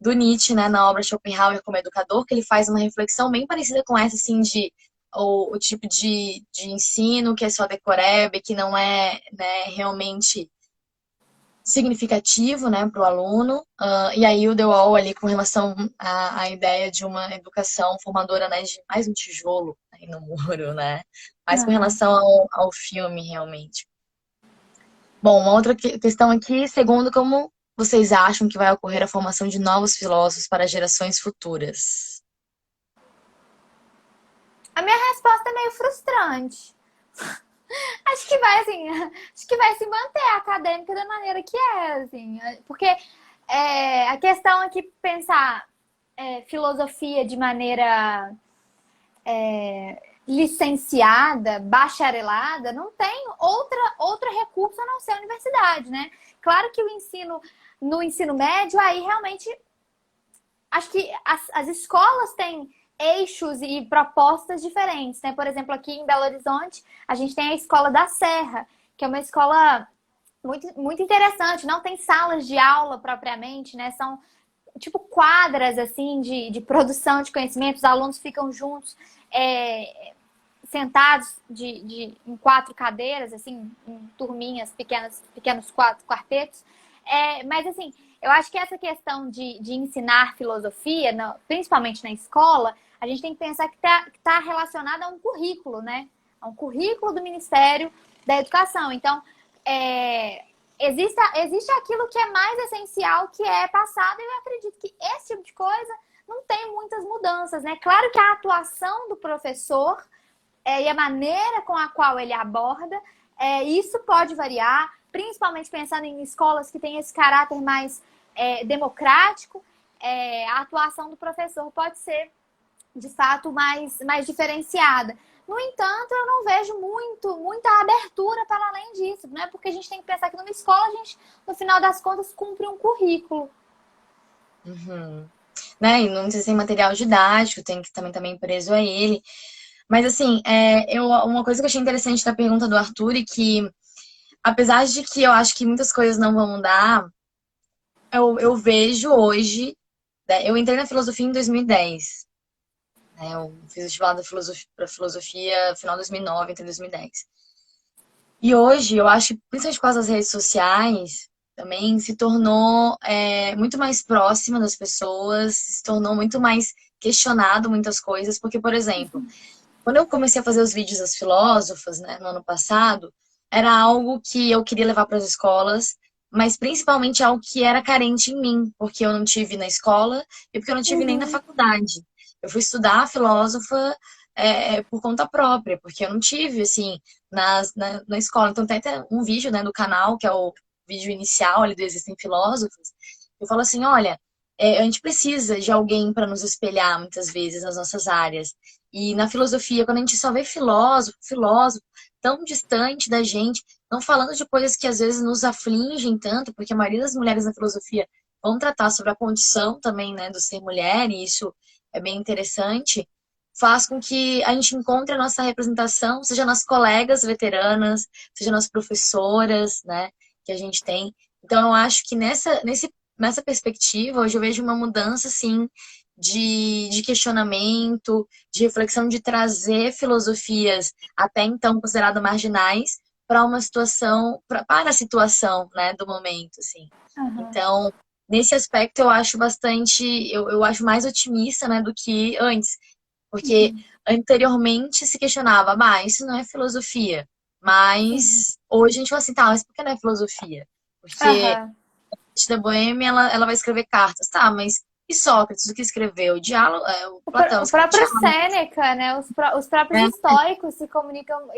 do Nietzsche, né, na obra Schopenhauer como educador, que ele faz uma reflexão bem parecida com essa, assim, de o tipo de ensino que é só decoreba, que não é, né, realmente significativo, né, para o aluno. E aí o Dewall ali com relação à ideia de uma educação formadora, né, de mais um tijolo aí no muro, né, mais com relação ao filme, realmente. Bom, uma outra questão aqui, segundo, como vocês acham que vai ocorrer a formação de novos filósofos para gerações futuras? A minha resposta é meio frustrante. Acho que vai, assim, acho que vai se manter a acadêmica da maneira que é, assim, porque a questão é que pensar filosofia de maneira licenciada, bacharelada, não tem outro recurso a não ser a universidade, né? Claro que no ensino médio, aí realmente acho que as escolas têm eixos e propostas diferentes, né? Por exemplo, aqui em Belo Horizonte, a gente tem a Escola da Serra, que é uma escola muito interessante. Não tem salas de aula propriamente, né? São tipo quadras, assim, de produção de conhecimento. Os alunos ficam juntos, sentados em 4 cadeiras, assim, em turminhas pequenos quartetos. Mas, assim, eu acho que essa questão de ensinar filosofia, principalmente na escola, a gente tem que pensar que tá relacionada a um currículo, né? A um currículo do Ministério da Educação. Então, existe aquilo que é mais essencial, que é passado, e eu acredito que esse tipo de coisa não tem muitas mudanças, né? Claro que a atuação do professor e a maneira com a qual ele aborda, isso pode variar, principalmente pensando em escolas que têm esse caráter mais democrático, a atuação do professor pode ser, de fato, mais diferenciada. No entanto, eu não vejo muita abertura para além disso, né? Porque a gente tem que pensar que numa escola, a gente, no final das contas, cumpre um currículo. Uhum. Né? E não tem material didático, tem que também preso a ele. Mas assim, uma coisa que eu achei interessante da pergunta do Arthur é que, apesar de que eu acho que muitas coisas não vão mudar, eu vejo hoje, né, eu entrei na filosofia em 2010, né, eu fiz vestibular para filosofia final de 2009, entre 2010. E hoje, eu acho que, principalmente por causa das redes sociais, também se tornou muito mais próxima das pessoas, se tornou muito mais questionado muitas coisas, porque, por exemplo, quando eu comecei a fazer os vídeos das filósofas, né, no ano passado, era algo que eu queria levar para as escolas, mas principalmente algo que era carente em mim, porque eu não tive na escola e porque eu não tive nem na Uhum. faculdade. Eu fui estudar filósofa por conta própria, porque eu não tive, assim, na escola. Então tem até um vídeo, né, do canal, que é o vídeo inicial ali do Existem Filósofos. Eu falo assim, olha, a gente precisa de alguém para nos espelhar, muitas vezes, nas nossas áreas. E na filosofia, quando a gente só vê filósofo tão distante da gente, não falando de coisas que às vezes nos afligem tanto, porque a maioria das mulheres na filosofia vão tratar sobre a condição também, né, do ser mulher, e isso é bem interessante, faz com que a gente encontre a nossa representação, seja nas colegas veteranas, seja nas professoras, né, que a gente tem. Então, eu acho que nessa perspectiva, hoje eu vejo uma mudança, assim, de questionamento, de reflexão, de trazer filosofias até então consideradas marginais para uma situação, para a situação, né, do momento, assim. Uhum. Então, nesse aspecto eu acho bastante, eu acho mais otimista, né, do que antes, porque anteriormente se questionava, isso não é filosofia, Sim. mas hoje a gente fala assim, tá, mas por que não é filosofia? Porque Aham. da Boêmia, ela vai escrever cartas, tá, mas e Sócrates, o que escreveu? O diálogo, o Platão O escreveu próprio diálogo, Sêneca, né? Os próprios né? estoicos se comunicam,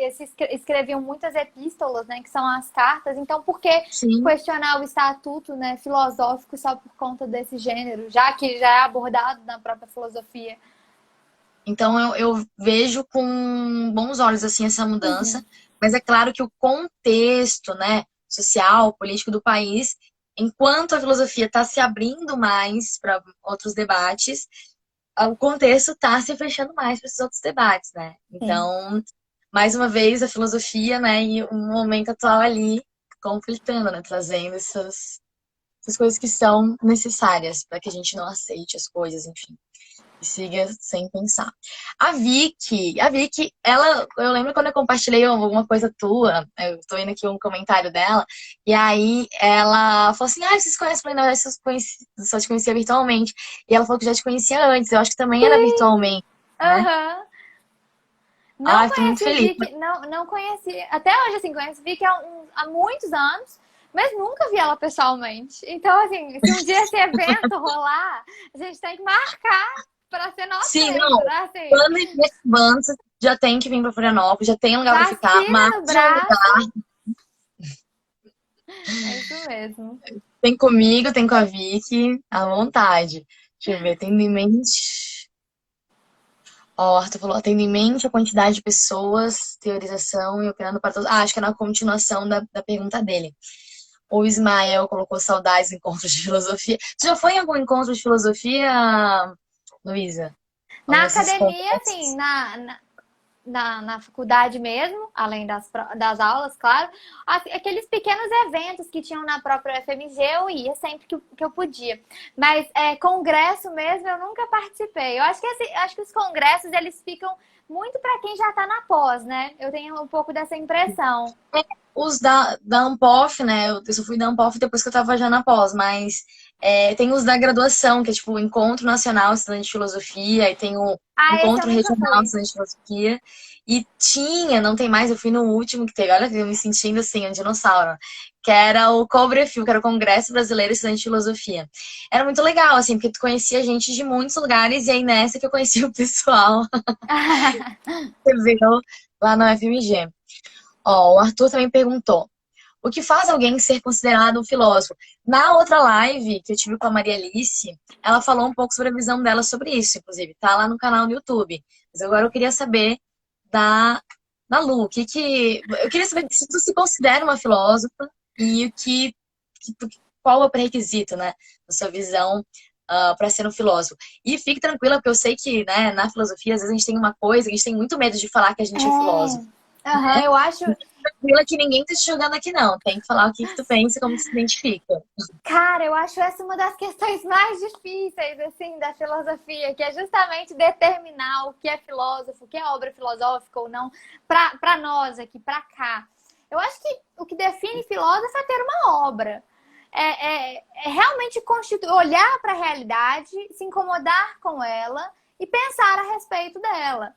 escreviam muitas epístolas, né? Que são as cartas. Então, por que Sim. questionar o estatuto, né, filosófico só por conta desse gênero, já que já é abordado na própria filosofia? Então eu vejo com bons olhos assim essa mudança, mas é claro que o contexto, né, social, político do país, enquanto a filosofia está se abrindo mais para outros debates, o contexto está se fechando mais para esses outros debates, né? Sim. Então, mais uma vez, a filosofia, né, e o momento atual ali conflitando, né, trazendo essas coisas que são necessárias para que a gente não aceite as coisas, enfim, e siga sem pensar. A Vicky, eu lembro quando eu compartilhei alguma coisa tua, eu tô vendo aqui um comentário dela, e aí ela falou assim, vocês conhecem? Eu falei, não, só te conhecia virtualmente. E ela falou que já te conhecia antes, eu acho que também era Sim. virtualmente, né? Aham. Não Ai, tô muito conheci o feliz. Vic, não conheci. Até hoje, assim, conheço o Vic há muitos anos, mas nunca vi ela pessoalmente. Então, assim, se um dia esse evento rolar, a gente tem que marcar para ser nós Sim, três, não, né? Assim, quando incentivando, já tem que vir para Florianópolis, já tem lugar para ficar, Vacina mas no braço. É isso mesmo. tem comigo, tem com a Vicky, à vontade. Deixa eu ver, tendo em mente. Ó, o Arthur falou, tendo em mente a quantidade de pessoas, teorização e operando para todos. Ah, acho que é na continuação da pergunta dele. O Ismael colocou saudades em encontros de filosofia. Você já foi em algum encontro de filosofia, Luísa? Algum Na desses academia, assim, congressos? na faculdade mesmo, além das aulas, claro, aqueles pequenos eventos que tinham na própria FMG, eu ia sempre que eu podia. Mas congresso mesmo, eu nunca participei. Eu acho que os congressos, eles ficam muito para quem já está na pós, né? Eu tenho um pouco dessa impressão. Os da Ampof, né? Eu só fui da Ampof depois que eu tava já na pós, mas tem os da graduação, que é tipo o Encontro Nacional Estudante de Filosofia, e tem o Ah, esse eu Encontro nunca Regional fui. Estudante de Filosofia. E tinha, não tem mais, eu fui no último que teve, olha, eu me sentindo assim, um dinossauro, que era o Cobrefil, que era o Congresso Brasileiro Estudante de Filosofia. Era muito legal, assim, porque tu conhecia gente de muitos lugares, e aí nessa que eu conheci o pessoal que veio lá na UFMG. Ó, o Arthur também perguntou: o que faz alguém ser considerado um filósofo? Na outra live que eu tive com a Maria Alice, ela falou um pouco sobre a visão dela sobre isso, inclusive. Tá lá no canal do YouTube. Mas agora eu queria saber da, da Lu. Eu queria saber se tu se considera uma filósofa e qual é o pré-requisito, né? Na sua visão, para ser um filósofo. E fique tranquila, porque eu sei que, né, na filosofia, às vezes a gente tem uma coisa, a gente tem muito medo de falar que a gente é filósofo. Aham, eu acho. Tranquila que ninguém tá te julgando aqui, não. Tem que falar o que tu pensa e como tu se identifica. Cara, eu acho essa uma das questões mais difíceis, assim, da filosofia, que é justamente determinar o que é filósofo, o que é obra filosófica ou não, para nós aqui, para cá. Eu acho que o que define filósofo é ter uma obra. É realmente olhar para a realidade, se incomodar com ela e pensar a respeito dela.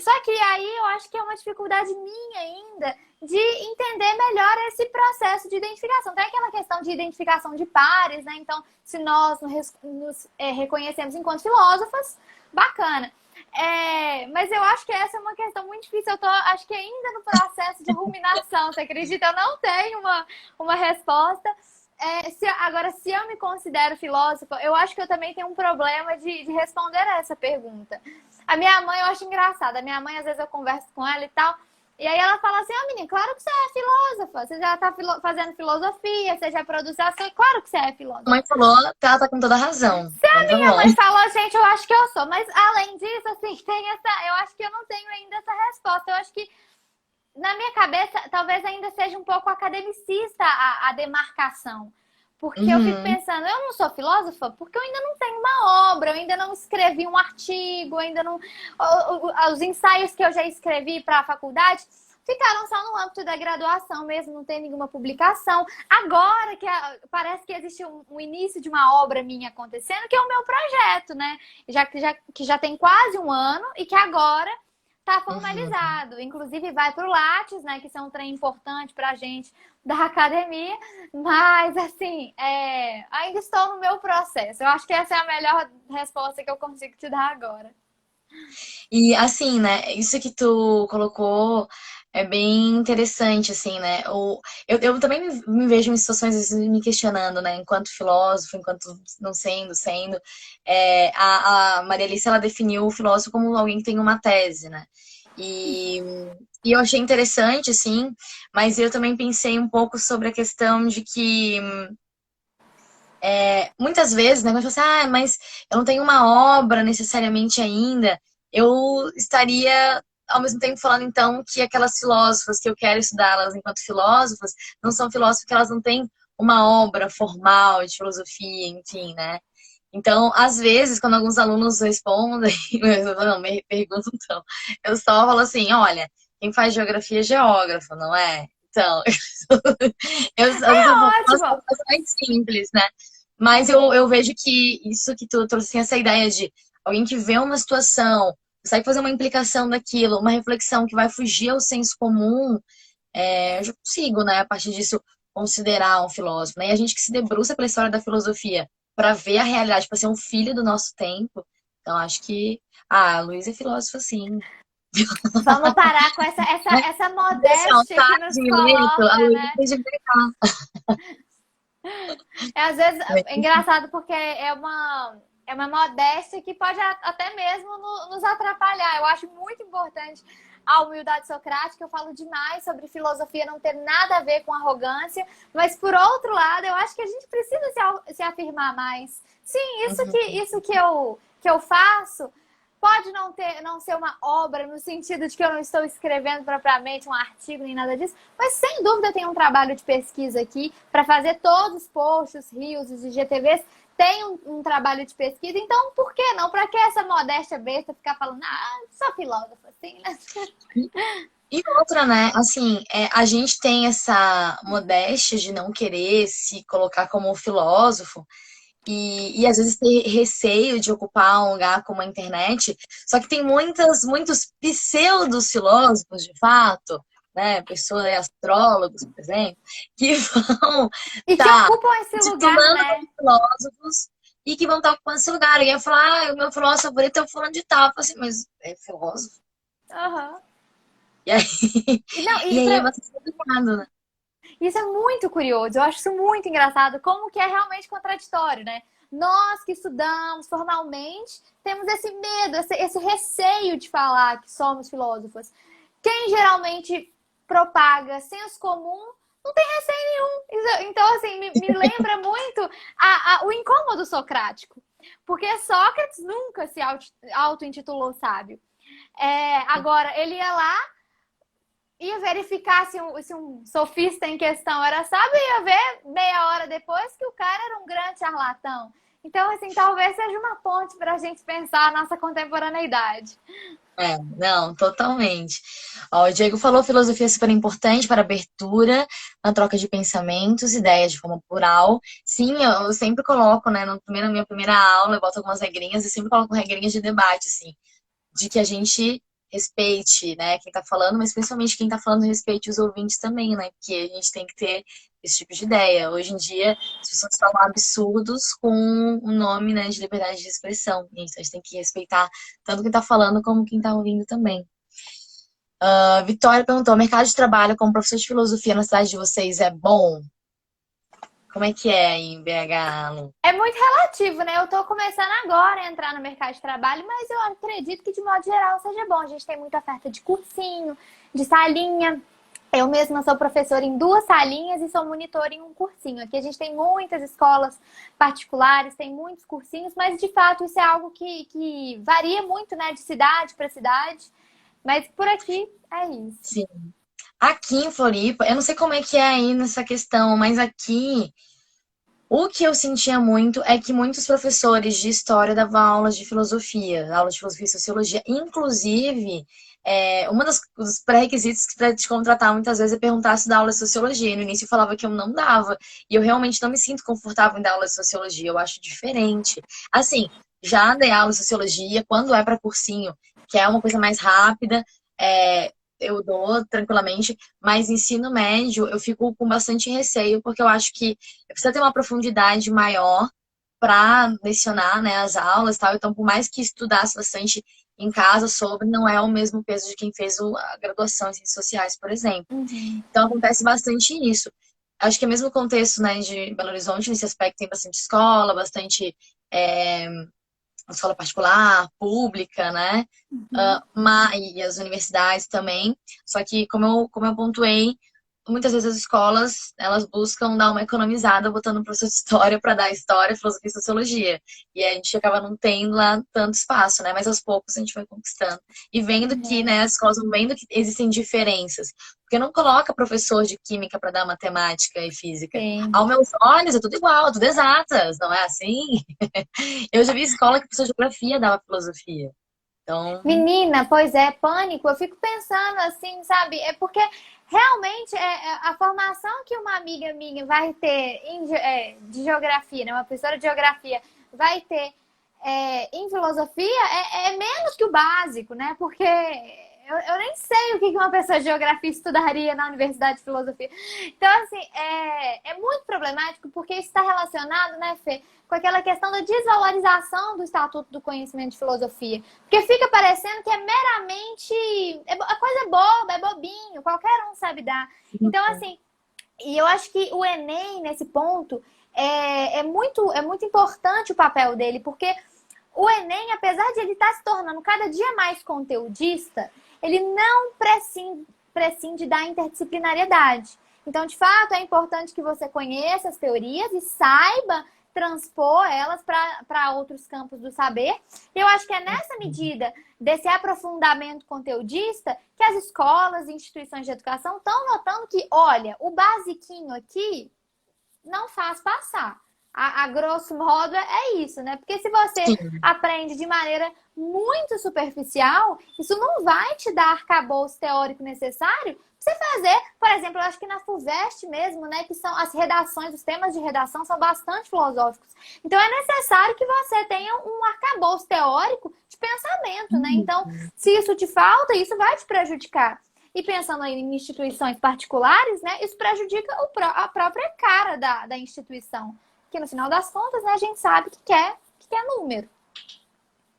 Só que aí eu acho que é uma dificuldade minha ainda de entender melhor esse processo de identificação. Tem aquela questão de identificação de pares, né? Então, se nós nos reconhecemos enquanto filósofas, bacana. Mas eu acho que essa é uma questão muito difícil. Eu tô, acho que ainda no processo de ruminação, você acredita? Eu não tenho uma resposta. Agora, se eu me considero filósofa, eu acho que eu também tenho um problema de responder essa pergunta. A minha mãe, eu acho engraçada. A minha mãe, às vezes, eu converso com ela e tal. E aí ela fala assim, menina, claro que você é filósofa. Você já tá fazendo filosofia, você já produz ações. Claro que você é A filósofa. mãe falou que ela tá com toda a razão. Se a Então tá minha bom. mãe falou, gente, eu acho que eu sou. Mas, além disso, assim, eu acho que eu não tenho ainda essa resposta. Eu acho que, na minha cabeça, talvez ainda seja um pouco academicista a demarcação. Porque eu fico Uhum. pensando, eu não sou filósofa porque eu ainda não tenho uma obra, eu ainda não escrevi um artigo, ainda não. Os ensaios que eu já escrevi para a faculdade ficaram só no âmbito da graduação mesmo, não tem nenhuma publicação. Agora que parece que existe um início de uma obra minha acontecendo, que é o meu projeto, né? Que já tem quase um ano e que agora está Uhum. formalizado. Inclusive vai para o Lattes, né? Que isso é um trem importante para a gente da academia. Mas, assim, ainda estou no meu processo. Eu acho que essa é a melhor resposta que eu consigo te dar agora. E assim, né? Isso que tu colocou é bem interessante, assim, né? Eu também me vejo em situações, às vezes, me questionando, né? Enquanto filósofo, enquanto não sendo. A Maria Alice, ela definiu o filósofo como alguém que tem uma tese, né? E, e eu achei interessante, assim, mas eu também pensei um pouco sobre a questão de que muitas vezes, né, quando eu falo assim, mas eu não tenho uma obra necessariamente ainda, eu estaria ao mesmo tempo falando então que aquelas filósofas que eu quero estudá-las enquanto filósofas não são filósofas porque elas não têm uma obra formal de filosofia, enfim, né? Então, às vezes, quando alguns alunos respondem, não, me perguntam, então, eu só falo assim, olha, quem faz geografia é geógrafo, não é? Então, às vezes eu vou falar Ótimo! mais simples, né? Mas Uhum. eu vejo que isso que tu trouxe, assim, essa ideia de alguém que vê uma situação, consegue fazer uma implicação daquilo, uma reflexão que vai fugir ao senso comum, eu já consigo, né, a partir disso, considerar um filósofo, né? E a gente que se debruça pela história da filosofia para ver a realidade, para ser um filho do nosso tempo, então acho que, a Luísa é filósofa, sim. Vamos parar com essa Esse modéstia altar que nos de Mileto, a coloca, Luísa né? fez de brincar. Às vezes é engraçado porque é uma modéstia que pode até mesmo nos atrapalhar. Eu acho muito importante a humildade socrática. Eu falo demais sobre filosofia não ter nada a ver com arrogância, mas por outro lado, eu acho que a gente precisa se afirmar mais. Sim, Uhum. isso que eu faço pode não ser uma obra no sentido de que eu não estou escrevendo propriamente um artigo nem nada disso, mas sem dúvida tem um trabalho de pesquisa aqui para fazer todos os posts, rios e GTVs. Tem um trabalho de pesquisa, então por que não? Para que essa modéstia besta ficar falando, sou filósofa, assim, né? E outra, né? Assim, a gente tem essa modéstia de não querer se colocar como filósofo e às vezes ter receio de ocupar um lugar como a internet. Só que tem muitos pseudos filósofos, de fato, né? Pessoas, astrólogos, por exemplo, que vão E que estar ocupam esse lugar, titulando né? como filósofos e que vão estar ocupando esse lugar. E eu ia falar, o meu filósofo favorito é o fulano de tal. Eu falo assim, mas é filósofo? Uhum. E aí, E, não, e aí é bastante complicado, né? isso é muito curioso, eu acho isso muito engraçado, como que é realmente contraditório, né? Nós que estudamos formalmente temos esse medo, esse receio de falar que somos filósofos. Quem geralmente propaga senso comum não tem receio nenhum. Então, assim, me lembra muito o incômodo socrático. Porque Sócrates nunca se auto-intitulou sábio. Agora, ele ia lá, ia verificar se um sofista em questão era sábio, ia ver meia hora depois que o cara era um grande charlatão. Então, assim, talvez seja uma ponte para a gente pensar a nossa contemporaneidade. Não, totalmente. Ó, o Diego falou filosofia é super importante para abertura, na troca de pensamentos, ideias de forma plural. Sim, eu sempre coloco, né, na minha primeira aula, eu boto algumas regrinhas e sempre coloco regrinhas de debate, assim, de que a gente respeite, né, quem tá falando, mas principalmente quem tá falando respeite os ouvintes também, né, porque a gente tem que ter esse tipo de ideia. Hoje em dia, as pessoas falam absurdos com o nome, né, de liberdade de expressão. E isso, a gente tem que respeitar tanto quem tá falando como quem tá ouvindo também. A Vitória perguntou: o mercado de trabalho como professor de filosofia na cidade de vocês é bom? Como é que é aí em BH, Lu? É muito relativo, né? Eu tô começando agora a entrar no mercado de trabalho, mas eu acredito que de modo geral seja bom. A gente tem muita oferta de cursinho, de salinha. Eu mesma sou professora em 2 salinhas e sou monitora em um cursinho. Aqui a gente tem muitas escolas particulares, tem muitos cursinhos, mas de fato isso é algo que varia muito, né, de cidade para cidade. Mas por aqui é isso. Sim. Aqui em Floripa, eu não sei como é que é aí nessa questão, mas aqui o que eu sentia muito é que muitos professores de história davam aulas de filosofia e sociologia. Inclusive, dos pré-requisitos para te contratar muitas vezes é perguntar se dá aula de sociologia. E no início eu falava que eu não dava. E eu realmente não me sinto confortável em dar aula de sociologia. Eu acho diferente. Assim, já dei aula de sociologia quando é para cursinho, que é uma coisa mais rápida. é, eu dou tranquilamente, mas ensino médio eu fico com bastante receio, porque eu acho que precisa ter uma profundidade maior para lecionar, né, as aulas e tal. Então, por mais que estudasse bastante em casa sobre, não é o mesmo peso de quem fez a graduação em ciências sociais, por exemplo. Uhum. Então, acontece bastante isso. Acho que é mesmo o contexto, né, de Belo Horizonte, nesse aspecto, tem bastante escola, bastante é, escola particular, pública, né? Uhum. E as universidades também. Só que, como eu pontuei, muitas vezes as escolas elas buscam dar uma economizada botando um professor de história para dar história, filosofia e sociologia. E a gente acaba não tendo lá tanto espaço, né? Mas aos poucos a gente vai conquistando. E vendo que, Uhum. né, as escolas vão vendo que existem diferenças. Porque não coloca professor de química para dar matemática e física. Sim. Aos meus olhos é tudo igual, é tudo exatas, não é assim? Eu já vi escola que professor de geografia dava filosofia. Então, Menina, pois é, pânico. Eu fico pensando assim, sabe? É porque realmente a formação que uma amiga minha vai ter de geografia, né? Uma professora de geografia vai ter em filosofia é menos que o básico, né? Porque eu nem sei o que uma pessoa de geografia estudaria na Universidade de Filosofia. Então, assim, é muito problemático porque isso está relacionado, né, Fê, com aquela questão da desvalorização do Estatuto do Conhecimento de Filosofia. Porque fica parecendo que é meramente... A coisa é boba, é bobinho, qualquer um sabe dar. Então, assim, e eu acho que o Enem, nesse ponto, é muito importante o papel dele, porque o Enem, apesar de ele estar se tornando cada dia mais conteudista, ele não prescinde da interdisciplinariedade. Então, de fato, é importante que você conheça as teorias e saiba transpor elas para outros campos do saber. E eu acho que é nessa medida desse aprofundamento conteudista que as escolas e instituições de educação estão notando que, olha, o basiquinho aqui não faz passar. A grosso modo é isso, né? Porque se você Sim. aprende de maneira muito superficial, isso não vai te dar arcabouço teórico necessário para você fazer, por exemplo, eu acho que na FUVEST mesmo, né? Que são as redações, os temas de redação são bastante filosóficos. Então é necessário que você tenha um arcabouço teórico de pensamento, né? Então, se isso te falta, isso vai te prejudicar. E pensando aí em instituições particulares, né? Isso prejudica a própria cara da instituição. Que no final das contas, né, a gente sabe que quer número.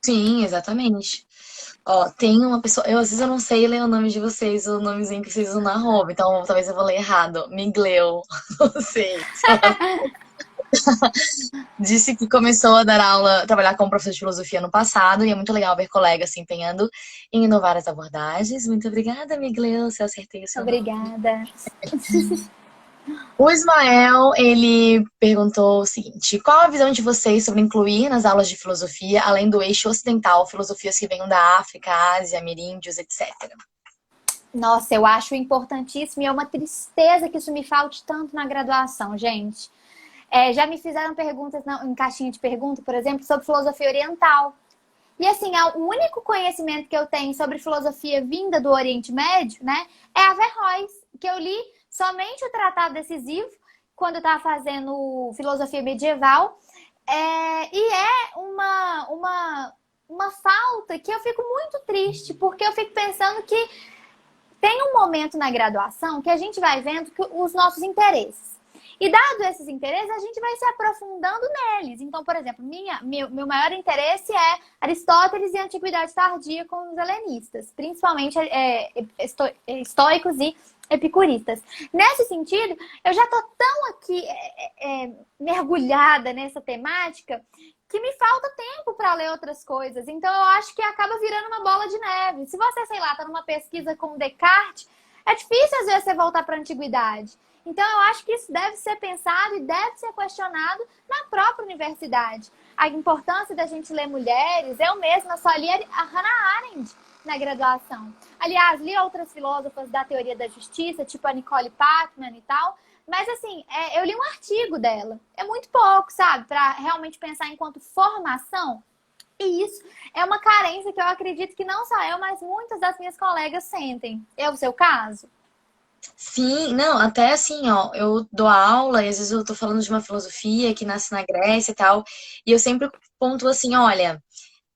Sim, exatamente. Ó, tem uma pessoa. Às vezes eu não sei ler o nome de vocês, o nomezinho que vocês usam na arroba, então talvez eu vou ler errado. Migleu. Não sei. Disse que começou a dar aula, trabalhar como professor de filosofia no passado, e é muito legal ver colegas se empenhando em inovar as abordagens. Muito obrigada, Migleu, se eu acertei o seu nome. Obrigada. O Ismael, ele perguntou o seguinte: qual a visão de vocês sobre incluir nas aulas de filosofia, além do eixo ocidental, filosofias que venham da África, Ásia, ameríndios, etc? Nossa, eu acho importantíssimo e é uma tristeza que isso me falte tanto na graduação, gente. Já me fizeram perguntas em caixinha de pergunta, por exemplo, sobre filosofia oriental. E assim, o único conhecimento que eu tenho sobre filosofia vinda do Oriente Médio, né, é Averroes, que eu li somente o Tratado Decisivo, quando eu estava fazendo filosofia medieval. E é uma falta que eu fico muito triste, porque eu fico pensando que tem um momento na graduação que a gente vai vendo os nossos interesses. E dado esses interesses, a gente vai se aprofundando neles. Então, por exemplo, meu maior interesse é Aristóteles e a Antiguidade Tardia com os helenistas, principalmente estoicos e epicuristas. Nesse sentido, eu já estou tão aqui mergulhada nessa temática que me falta tempo para ler outras coisas. Então, eu acho que acaba virando uma bola de neve. Se você, sei lá, está numa pesquisa com Descartes, é difícil às vezes você voltar para a antiguidade. Então, eu acho que isso deve ser pensado e deve ser questionado na própria universidade. A importância da gente ler mulheres, eu mesma só li a Hannah Arendt na graduação. Aliás, li outras filósofas da teoria da justiça, tipo a Nicole Pachman e tal, mas assim, eu li um artigo dela. É muito pouco, sabe? Para realmente pensar enquanto formação. E isso é uma carência que eu acredito que não só eu, mas muitas das minhas colegas sentem. É o seu caso? Sim, não, até assim, ó, eu dou aula e às vezes eu tô falando de uma filosofia que nasce na Grécia e tal, e eu sempre ponto assim, olha,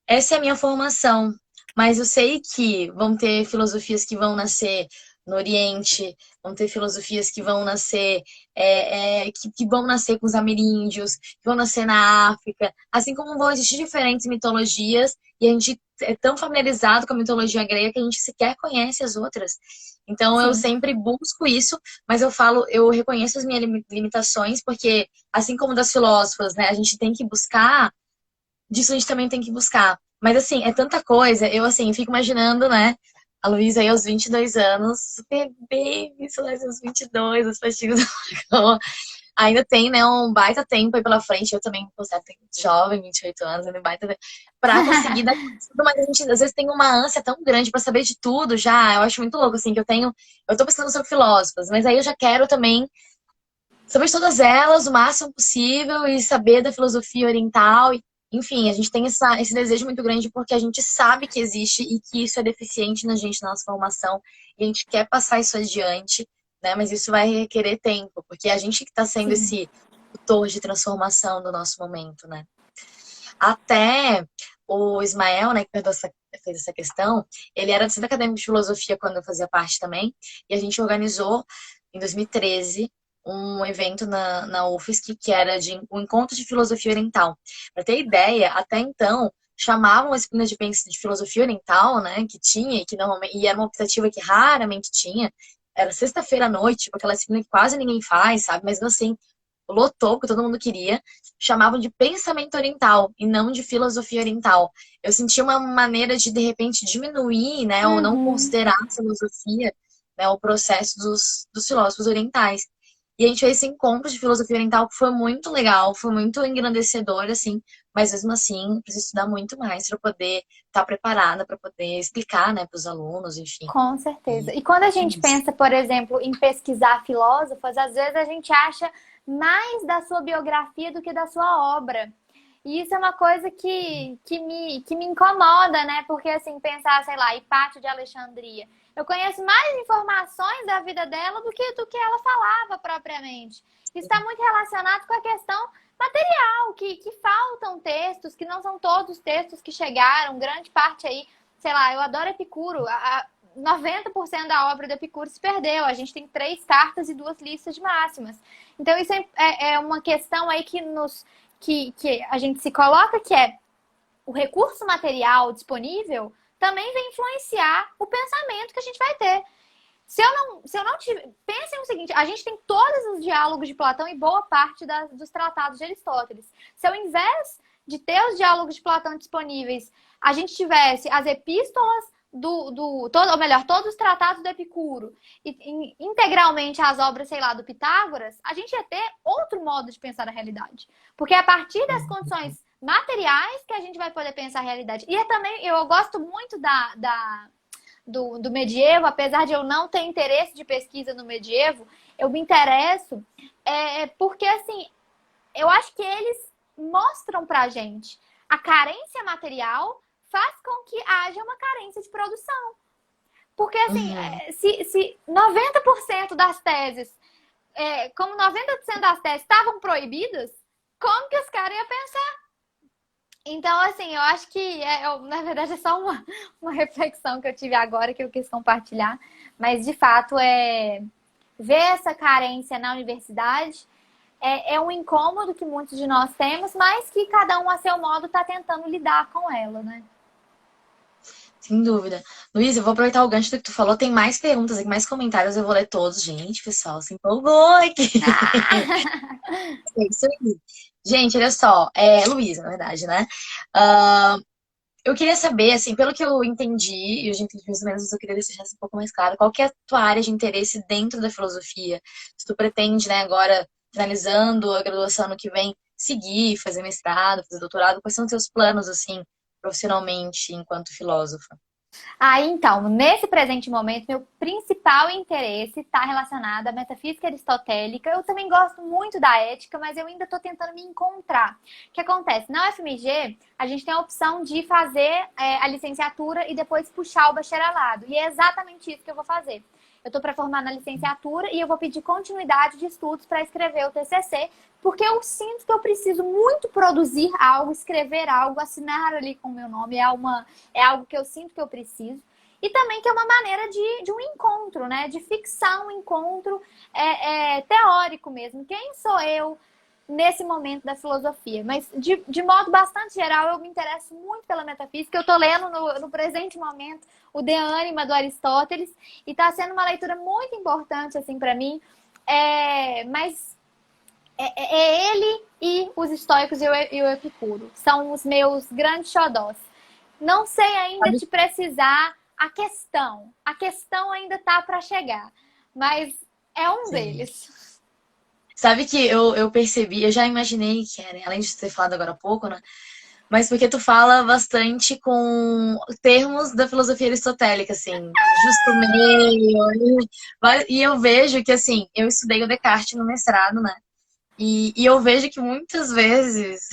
essa é a minha formação, mas eu sei que vão ter filosofias que vão nascer no Oriente, vão ter filosofias que vão nascer, que vão nascer com os ameríndios, que vão nascer na África, assim como vão existir diferentes mitologias, e a gente é tão familiarizado com a mitologia grega que a gente sequer conhece as outras. Então eu Sim, sempre busco isso, mas eu falo, eu reconheço as minhas limitações, porque assim como das filósofas, né, a gente tem que buscar, disso a gente também tem que buscar. Mas assim, é tanta coisa, eu assim, fico imaginando, né, a Luísa aí aos 22 anos, bebê, isso lá aos 22, os pastigos da Lagoa. Ainda tem, né, um baita tempo aí pela frente. Eu também, você tem jovem, 28 anos, ainda baita tempo pra conseguir dar tudo, mas a gente às vezes tem uma ânsia tão grande pra saber de tudo já. Eu acho muito louco, assim, que eu tô pesquisando sobre filósofos, mas aí eu já quero também saber de todas elas o máximo possível e saber da filosofia oriental. Enfim, a gente tem esse desejo muito grande porque a gente sabe que existe e que isso é deficiente na gente, na nossa formação, e a gente quer passar isso adiante, né? Mas isso vai requerer tempo, porque é a gente que está sendo sim. esse motor de transformação do nosso momento, né? Até o Ismael, né, que fez essa questão, ele era do Centro Acadêmico de Filosofia quando eu fazia parte também, e a gente organizou em 2013 um evento na UFSC que era de um encontro de filosofia oriental. Para ter ideia, até então chamavam a disciplina de filosofia oriental, né, que tinha, que normalmente, e era uma optativa que raramente tinha, era sexta-feira à noite, tipo aquela disciplina que quase ninguém faz, sabe? Mas assim, lotou, porque todo mundo queria, chamavam de pensamento oriental e não de filosofia oriental. Eu senti uma maneira de repente, diminuir, né, ou não Uhum. considerar a filosofia, né, o processo dos filósofos orientais. E a gente fez esse encontro de filosofia oriental que foi muito legal, foi muito engrandecedor, assim, mas mesmo assim, preciso estudar muito mais para poder estar preparada, para poder explicar, né, para os alunos, enfim. Com certeza. E E quando a é gente isso. pensa, por exemplo, em pesquisar filósofos, às vezes a gente acha mais da sua biografia do que da sua obra. E isso é uma coisa que me incomoda, né? Porque, assim, pensar, sei lá, Hipátio de Alexandria. Eu conheço mais informações da vida dela do que ela falava propriamente. Isso está muito relacionado com a questão material, que faltam textos, que não são todos os textos que chegaram, grande parte aí, sei lá, eu adoro Epicuro, 90% da obra do Epicuro se perdeu. A gente tem 3 cartas e 2 listas de máximas. Então, isso é uma questão aí que a gente se coloca, que é o recurso material disponível também vai influenciar o pensamento que a gente vai ter. Se eu não tiver. Pensem o seguinte: a gente tem todos os diálogos de Platão e boa parte dos tratados de Aristóteles. Se ao invés de ter os diálogos de Platão disponíveis, a gente tivesse as epístolas ou melhor, todos os tratados do Epicuro e integralmente as obras, sei lá, do Pitágoras, a gente ia ter outro modo de pensar a realidade. Porque é a partir das condições materiais que a gente vai poder pensar a realidade. E também, eu gosto muito do medievo, apesar de eu não ter interesse de pesquisa no medievo, eu me interesso porque, assim, eu acho que eles mostram pra gente a carência material faz com que haja uma carência de produção. Porque, assim, Uhum. se 90% das teses, como 90% das teses estavam proibidas, como que os caras iam pensar? Então, assim, eu acho que, na verdade, é só uma reflexão que eu tive agora que eu quis compartilhar. Mas, de fato, ver essa carência na universidade é um incômodo que muitos de nós temos, mas que cada um a seu modo está tentando lidar com ela, né? Sem dúvida. Luiz, eu vou aproveitar o gancho do que tu falou. Tem mais perguntas aqui, mais comentários. Eu vou ler todos. Gente, pessoal, se empolgou aqui. É isso aí. Gente, olha só. Luísa, na verdade, né? Ah, eu queria saber, assim, pelo que eu entendi, e eu já entendi mais ou menos, eu queria deixar isso um pouco mais claro. Qual que é a tua área de interesse dentro da filosofia? Se tu pretende, né, agora, finalizando a graduação ano que vem, seguir, fazer mestrado, fazer doutorado, quais são os teus planos, assim, profissionalmente, enquanto filósofa? Então, nesse presente momento, meu principal interesse está relacionado à metafísica aristotélica. Eu também gosto muito da ética, mas eu ainda estou tentando me encontrar. O que acontece? Na UFMG, a gente tem a opção de fazer a licenciatura e depois puxar o bacharelado. E é exatamente isso que eu vou fazer. Eu estou para formar na licenciatura e eu vou pedir continuidade de estudos para escrever o TCC, porque eu sinto que eu preciso muito produzir algo, escrever algo, assinar ali com o meu nome. É algo que eu sinto que eu preciso. E também que é uma maneira de um encontro, né? De fixar um encontro teórico mesmo. Quem sou eu nesse momento da filosofia? Mas, de modo bastante geral, eu me interesso muito pela metafísica. Eu estou lendo no presente momento o De Anima, do Aristóteles, e está sendo uma leitura muito importante, assim, para mim. Mas ele e os estoicos e o Epicuro. São os meus grandes xodós. Não sei ainda te precisar a questão. A questão ainda tá para chegar. Mas é um Sim. deles. Sabe que eu percebi, eu já imaginei que era, além de ter falado agora há pouco, né? Mas porque tu fala bastante com termos da filosofia aristotélica, assim, justo meio. E eu vejo que, assim, eu estudei o Descartes no mestrado, né? E eu vejo que muitas vezes,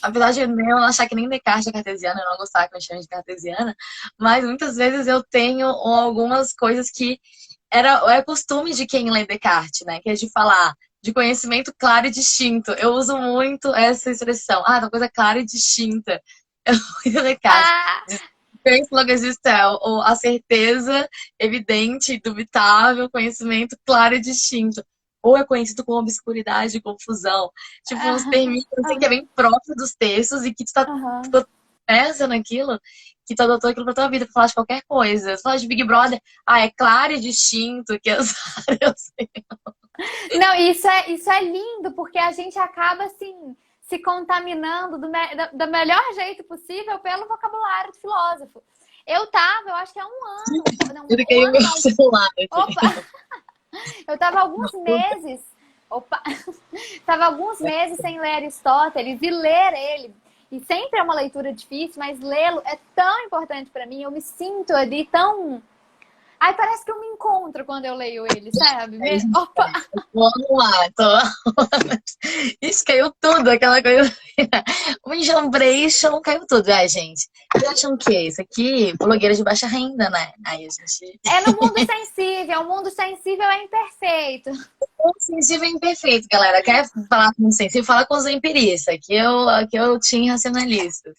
apesar de eu não achar que nem Descartes é cartesiano, eu não gostar que eu chame de cartesiana, mas muitas vezes eu tenho algumas coisas que é costume de quem lê Descartes, né? Que é de falar de conhecimento claro e distinto. Eu uso muito essa expressão. Ah, uma coisa clara e distinta. Eu muito Descartes. Ah, Meu slogan existe é a certeza evidente, indubitável, conhecimento claro e distinto. Ou é conhecido como obscuridade e confusão. Tipo, uns Aham, termos assim, que é bem aham, próprio dos textos e que tu tá aham. ficou pensa naquilo, que tu adotou aquilo pra tua vida, pra falar de qualquer coisa. Tu fala de Big Brother, é claro e distinto, que as áreas. Não, isso é lindo, porque a gente acaba assim se contaminando do melhor jeito possível pelo vocabulário do filósofo. Eu acho que é um ano, não, Eu um caiu o ano meu não, celular opa, aqui. eu tava alguns meses, opa, tava alguns meses sem ler Aristóteles e ler ele. E sempre é uma leitura difícil, mas lê-lo é tão importante para mim, eu me sinto ali tão. Ai, parece que eu me encontro quando eu leio ele, sabe? Opa! Vamos lá, tô. Isso caiu tudo, aquela coisa. O enjambration caiu tudo. Ai, gente. Vocês acham que isso aqui, blogueira de baixa renda, né? Aí a gente. É no mundo sensível, o mundo sensível é imperfeito. O sensível é imperfeito, galera. Quer falar com o sensível? Fala com os empiristas, que eu tinha racionalista.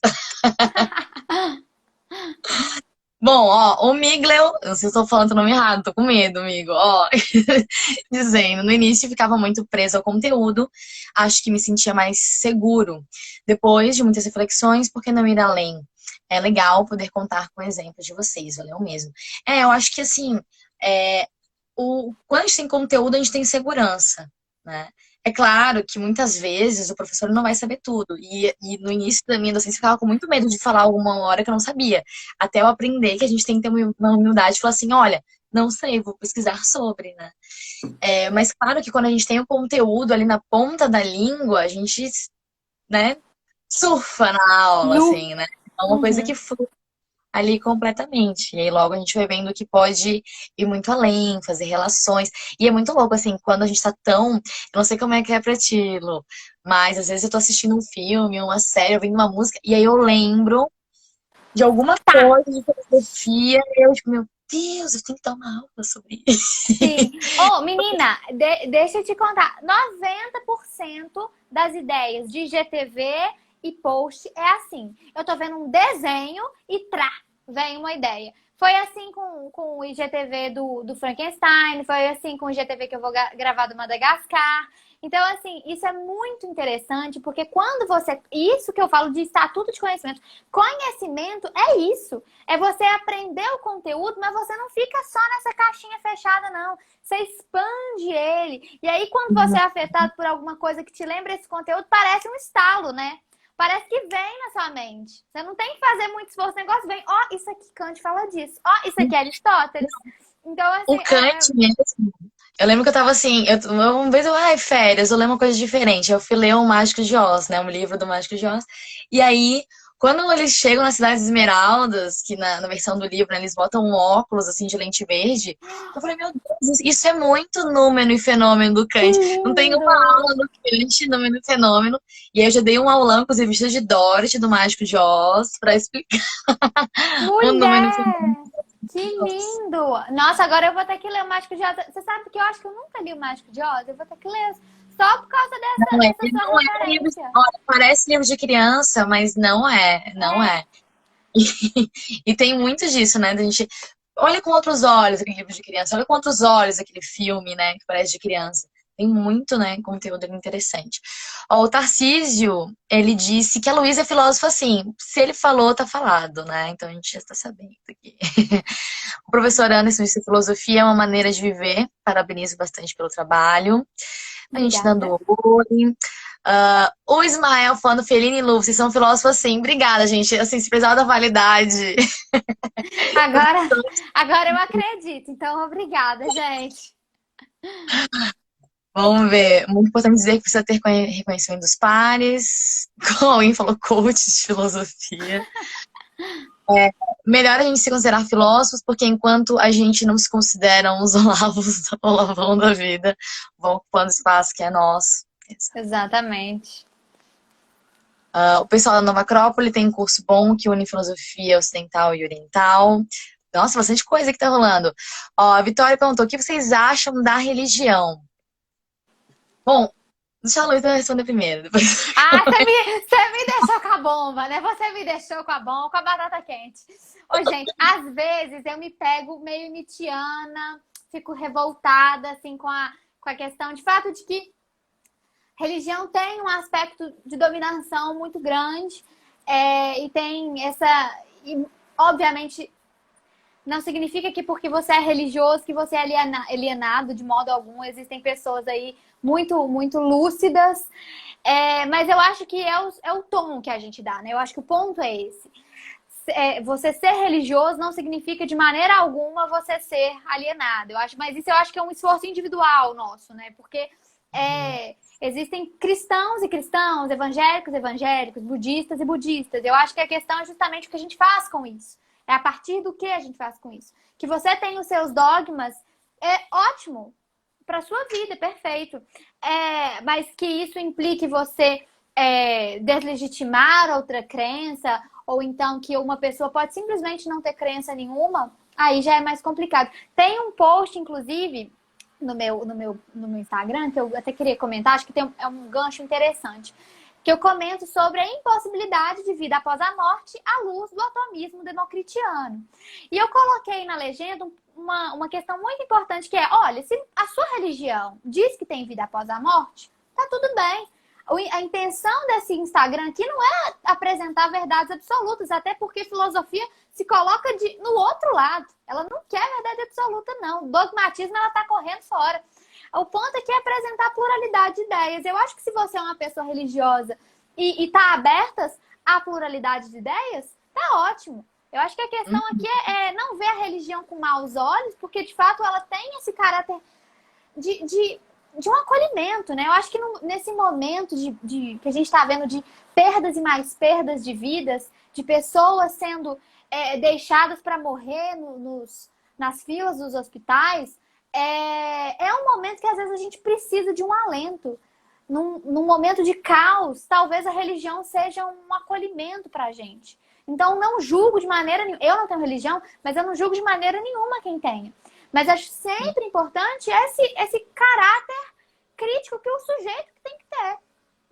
Bom, ó, o Migleo, eu não sei se estou falando o nome errado, tô com medo, amigo. Ó, dizendo, no início ficava muito preso ao conteúdo, acho que me sentia mais seguro. Depois de muitas reflexões, por que não ir além? É legal poder contar com exemplos de vocês, valeu mesmo. Eu acho que assim, é, quando a gente tem conteúdo, a gente tem segurança, né? É claro que muitas vezes o professor não vai saber tudo. E no início da minha docência eu ficava com muito medo de falar alguma hora que eu não sabia. Até eu aprender que a gente tem que ter uma humildade e falar assim, olha, não sei, vou pesquisar sobre, né? Mas claro que quando a gente tem o conteúdo ali na ponta da língua, a gente, né, surfa na aula, Nu. assim, né? É uma coisa que Uhum. flui ali completamente. E aí logo a gente vai vendo que pode ir muito além, fazer relações. E é muito louco, assim, quando a gente tá tão. Eu não sei como é que é pra ti, Lu, mas às vezes eu tô assistindo um filme, uma série, ouvindo uma música, e aí eu lembro de alguma Tá, coisa de filosofia, e eu, tipo, meu Deus, eu tenho que dar uma aula sobre isso. sim. Ô, menina, deixa eu te contar. 90% das ideias de GTV e post é assim. Eu tô vendo um desenho e vem uma ideia. Foi assim com o IGTV do Frankenstein, foi assim com o IGTV que eu vou gravar do Madagascar. Então, assim, isso é muito interessante, porque quando você. Isso que eu falo de estatuto de conhecimento. Conhecimento é isso. É você aprender o conteúdo, mas você não fica só nessa caixinha fechada, não. Você expande ele. E aí, quando você é afetado por alguma coisa que te lembra esse conteúdo, parece um estalo, né? Parece que vem na sua mente. Você não tem que fazer muito esforço, o negócio vem. Ó, isso aqui Kant fala disso. Ó, isso aqui é Aristóteles. Então, assim, O Kant mesmo. Eu lembro que eu tava assim, uma vez férias, eu lembro uma coisa diferente. Eu fui ler o Mágico de Oz, né? Um livro do Mágico de Oz. E aí, quando eles chegam nas Cidades Esmeraldas, que na versão do livro, né, eles botam um óculos assim de lente verde, eu falei, meu Deus, isso é muito númeno e fenômeno do que Kant. Não tem uma lindo! aula do Kant, númeno e fenômeno. E aí eu já dei um aulão, inclusive, vestido de Dorothy, do Mágico de Oz, pra explicar o número e fenômeno. Mulher! Que lindo! Nossa, agora eu vou ter que ler o Mágico de Oz. Você sabe que eu acho que eu nunca li o Mágico de Oz? Eu vou ter que ler só por causa Não é, dessa sua não é um livro, referência. olha, parece livro de criança, mas não é, não É, é. E tem muito disso, né? Da gente olha com outros olhos aquele livro de criança, olha com outros olhos aquele filme, né? Que parece de criança. Tem muito, né, conteúdo interessante. Ó, o Tarcísio, ele disse que a Luísa é filósofa, assim. Se ele falou, tá falado, né? Então a gente já está sabendo aqui. O professor Anderson disse que filosofia é uma maneira de viver. Parabenizo bastante pelo trabalho. A gente obrigada. dando oi. O Ismael falando Fellini e Lu, vocês são filósofos assim. Obrigada, gente. Assim, se precisar da validade. Agora, agora eu acredito. Então, obrigada, gente. Vamos ver. Muito importante dizer que precisa ter reconhecimento dos pares. Como alguém falou, coach de filosofia. Melhor a gente se considerar filósofos, porque enquanto a gente não se considera uns olavos, olavão da vida, vão ocupando espaço que é nosso. Exatamente. O pessoal da Nova Acrópole tem um curso bom que une filosofia ocidental e oriental. Nossa, bastante coisa que tá rolando. Ó, a Vitória perguntou: o que vocês acham da religião? Bom, Deixa a Luísa responder primeiro, depois. Ah, você me deixou com a bomba, né? Você me deixou com a bomba, com a batata quente. Ô, gente, às vezes eu me pego meio Nietzschiana, fico revoltada, assim, com a questão de fato de que religião tem um aspecto de dominação muito grande, e tem essa... E, obviamente, não significa que porque você é religioso que você é alienado de modo algum. Existem pessoas aí muito, muito lúcidas. Mas eu acho que é o tom que a gente dá, né? Eu acho que o ponto é esse. Você ser religioso não significa de maneira alguma você ser alienado. Mas isso eu acho que é um esforço individual nosso, né? Porque existem cristãos e cristãos, evangélicos e evangélicos, budistas e budistas. Eu acho que a questão é justamente o que a gente faz com isso. É a partir do que a gente faz com isso. Que você tem os seus dogmas, é ótimo para sua vida, é perfeito. Mas que isso implique você deslegitimar outra crença, ou então que uma pessoa pode simplesmente não ter crença nenhuma, aí já é mais complicado. Tem um post, inclusive, no meu Instagram, que eu até queria comentar, acho que é um gancho interessante, que eu comento sobre a impossibilidade de vida após a morte à luz do atomismo democristiano. E eu coloquei na legenda uma questão muito importante, que é, olha, se a sua religião diz que tem vida após a morte, tá tudo bem. A intenção desse Instagram aqui não é apresentar verdades absolutas, até porque filosofia se coloca no outro lado. Ela não quer verdade absoluta, não. O dogmatismo, ela tá correndo fora. O ponto aqui é apresentar pluralidade de ideias. Eu acho que se você é uma pessoa religiosa e tá aberta à pluralidade de ideias, tá ótimo. Eu acho que a questão aqui é não ver a religião com maus olhos, porque de fato ela tem esse caráter de um acolhimento, né? Eu acho que nesse momento que a gente está vendo de perdas e mais perdas de vidas, de pessoas sendo deixadas para morrer nas filas dos hospitais, é um momento que às vezes a gente precisa de um alento. Num momento de caos, talvez a religião seja um acolhimento para a gente. Então, não julgo de maneira nenhuma. Eu não tenho religião, mas eu não julgo de maneira nenhuma quem tenha. Mas acho sempre importante esse caráter crítico que o sujeito tem que ter.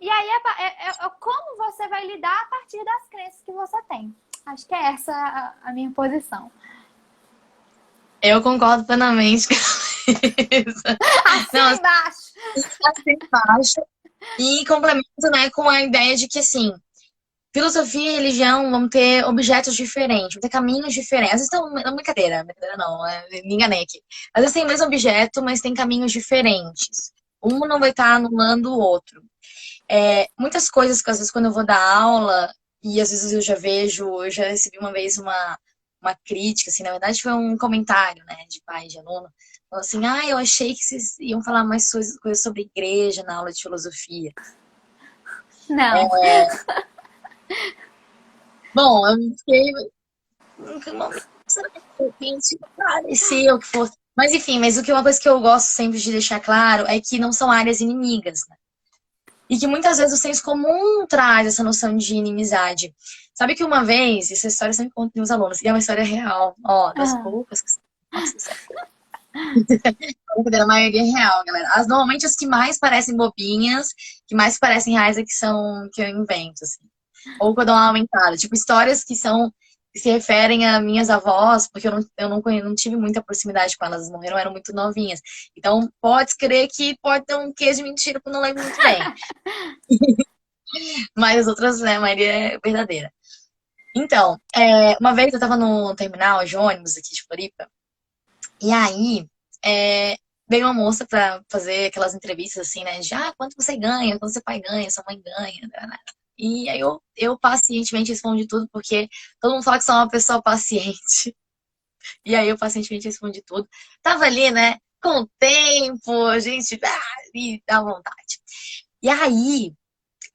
E aí é como você vai lidar a partir das crenças que você tem. Acho que é essa a minha posição. Eu concordo plenamente com isso. Assim embaixo. Assim embaixo. E complemento, né, com a ideia de que, assim, filosofia e religião vão ter objetos diferentes, vão ter caminhos diferentes. Às vezes estão... Não, brincadeira não, me enganei aqui. Às vezes tem o mesmo objeto, mas tem caminhos diferentes. Um não vai estar anulando o outro. Muitas coisas que às vezes quando eu vou dar aula, e às vezes eu já recebi uma vez uma crítica, assim, na verdade foi um comentário, né, de pai, de aluno, falou assim, eu achei que vocês iam falar mais coisas sobre igreja na aula de filosofia. Não. Bom, eu fiquei... parecia o que fosse. Mas enfim, uma coisa que eu gosto sempre de deixar claro é que não são áreas inimigas, né? E que muitas vezes o senso comum traz essa noção de inimizade. Sabe que uma vez, essa história eu sempre conto para meus alunos, e é uma história real, das poucas que... Nossa, a maioria é real, galera. Normalmente as que mais parecem bobinhas, que mais parecem reais é que eu invento, assim. Ou que eu dou uma aumentada. Tipo, histórias que se referem a minhas avós, porque eu não tive muita proximidade com elas, elas morreram, eram muito novinhas. Então, pode crer que pode ter um quê de mentira que eu não lembro muito bem. Mas as outras, né, a maioria é verdadeira. Então, uma vez eu tava no terminal de ônibus aqui de Floripa, e aí veio uma moça pra fazer aquelas entrevistas assim, né, de quanto você ganha, quanto seu pai ganha, sua mãe ganha, né? E aí eu pacientemente respondi tudo, porque todo mundo fala que sou uma pessoa paciente. E aí eu pacientemente respondi tudo. Tava ali, né, com o tempo, a gente e dá vontade. E aí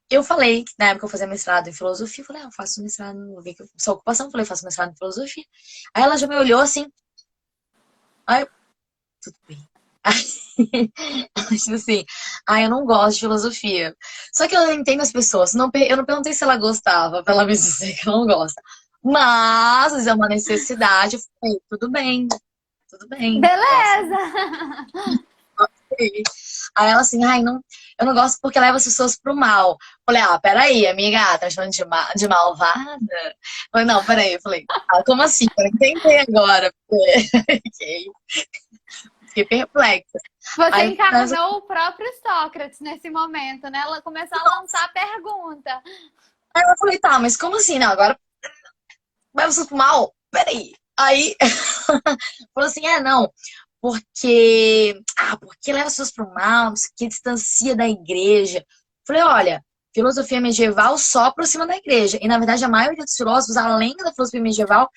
eu falei que na época eu fazia mestrado em filosofia, eu falei, eu faço mestrado, vi que sua ocupação, eu falei, faço mestrado em filosofia. Aí ela já me olhou assim, aí eu, tudo bem. Tipo assim, eu não gosto de filosofia. Só que eu entendo as pessoas. Eu não perguntei se ela gostava, pra ela me dizer que não gosta. Mas é uma necessidade. Eu falei, tudo bem. Tudo bem. Beleza! Aí ela assim, não. eu não gosto porque leva as pessoas pro mal. Falei, peraí, amiga, tá me chamando de malvada? Falei, não, peraí. Eu falei, como assim? Eu não entendi agora. Fiquei perplexa. Você Aí, encarnou o próprio Sócrates nesse momento, né? Ela começou a lançar a pergunta. aí eu falei, tá, mas como assim? Não, agora vai você pro mal? Peraí. Aí, falou assim, não, porque leva as pessoas pro mal, não sei o que, distancia da igreja. Falei, olha, filosofia medieval só aproxima da igreja. E, na verdade, a maioria dos filósofos, além da filosofia medieval,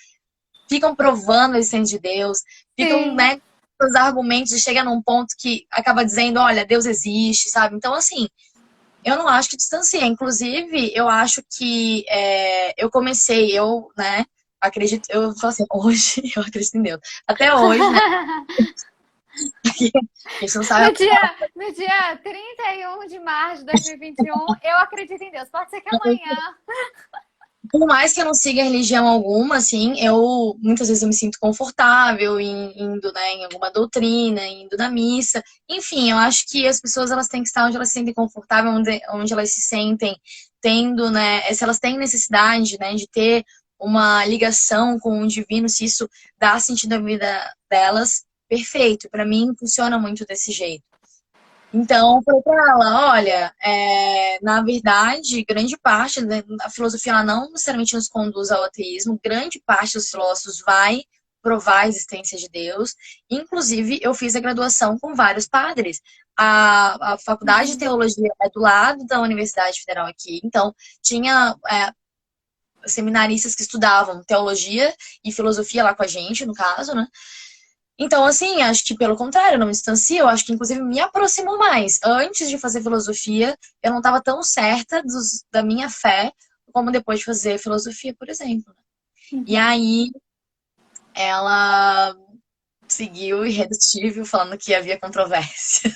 ficam provando a existência de Deus, ficam, Sim. né, com os argumentos e chega num ponto que acaba dizendo, olha, Deus existe, sabe? Então, assim, eu não acho que distancia. Inclusive, eu acho que né, acredito, eu falo assim, hoje eu acredito em Deus. Até hoje, né? A gente não sabe. No dia 31 de março de 2021, eu acredito em Deus. Pode ser que amanhã. Por mais que eu não siga religião alguma, assim, muitas vezes eu me sinto confortável indo, né, em alguma doutrina, indo na missa. Enfim, eu acho que as pessoas elas têm que estar onde elas se sentem confortáveis, onde elas se sentem tendo, né, se elas têm necessidade, né, de ter uma ligação com o divino, se isso dá sentido à vida delas, perfeito. Para mim funciona muito desse jeito. Então, eu falei pra ela, olha, na verdade, grande parte da filosofia ela não necessariamente nos conduz ao ateísmo, grande parte dos filósofos vai provar a existência de Deus. Inclusive, eu fiz a graduação com vários padres. A faculdade de teologia é do lado da Universidade Federal aqui, então tinha seminaristas que estudavam teologia e filosofia lá com a gente, no caso, né? Então, assim, acho que pelo contrário, não me distancio, eu acho que inclusive me aproximou mais. Antes de fazer filosofia, eu não estava tão certa da minha fé como depois de fazer filosofia, por exemplo. E aí, ela seguiu irredutível, falando que havia controvérsias.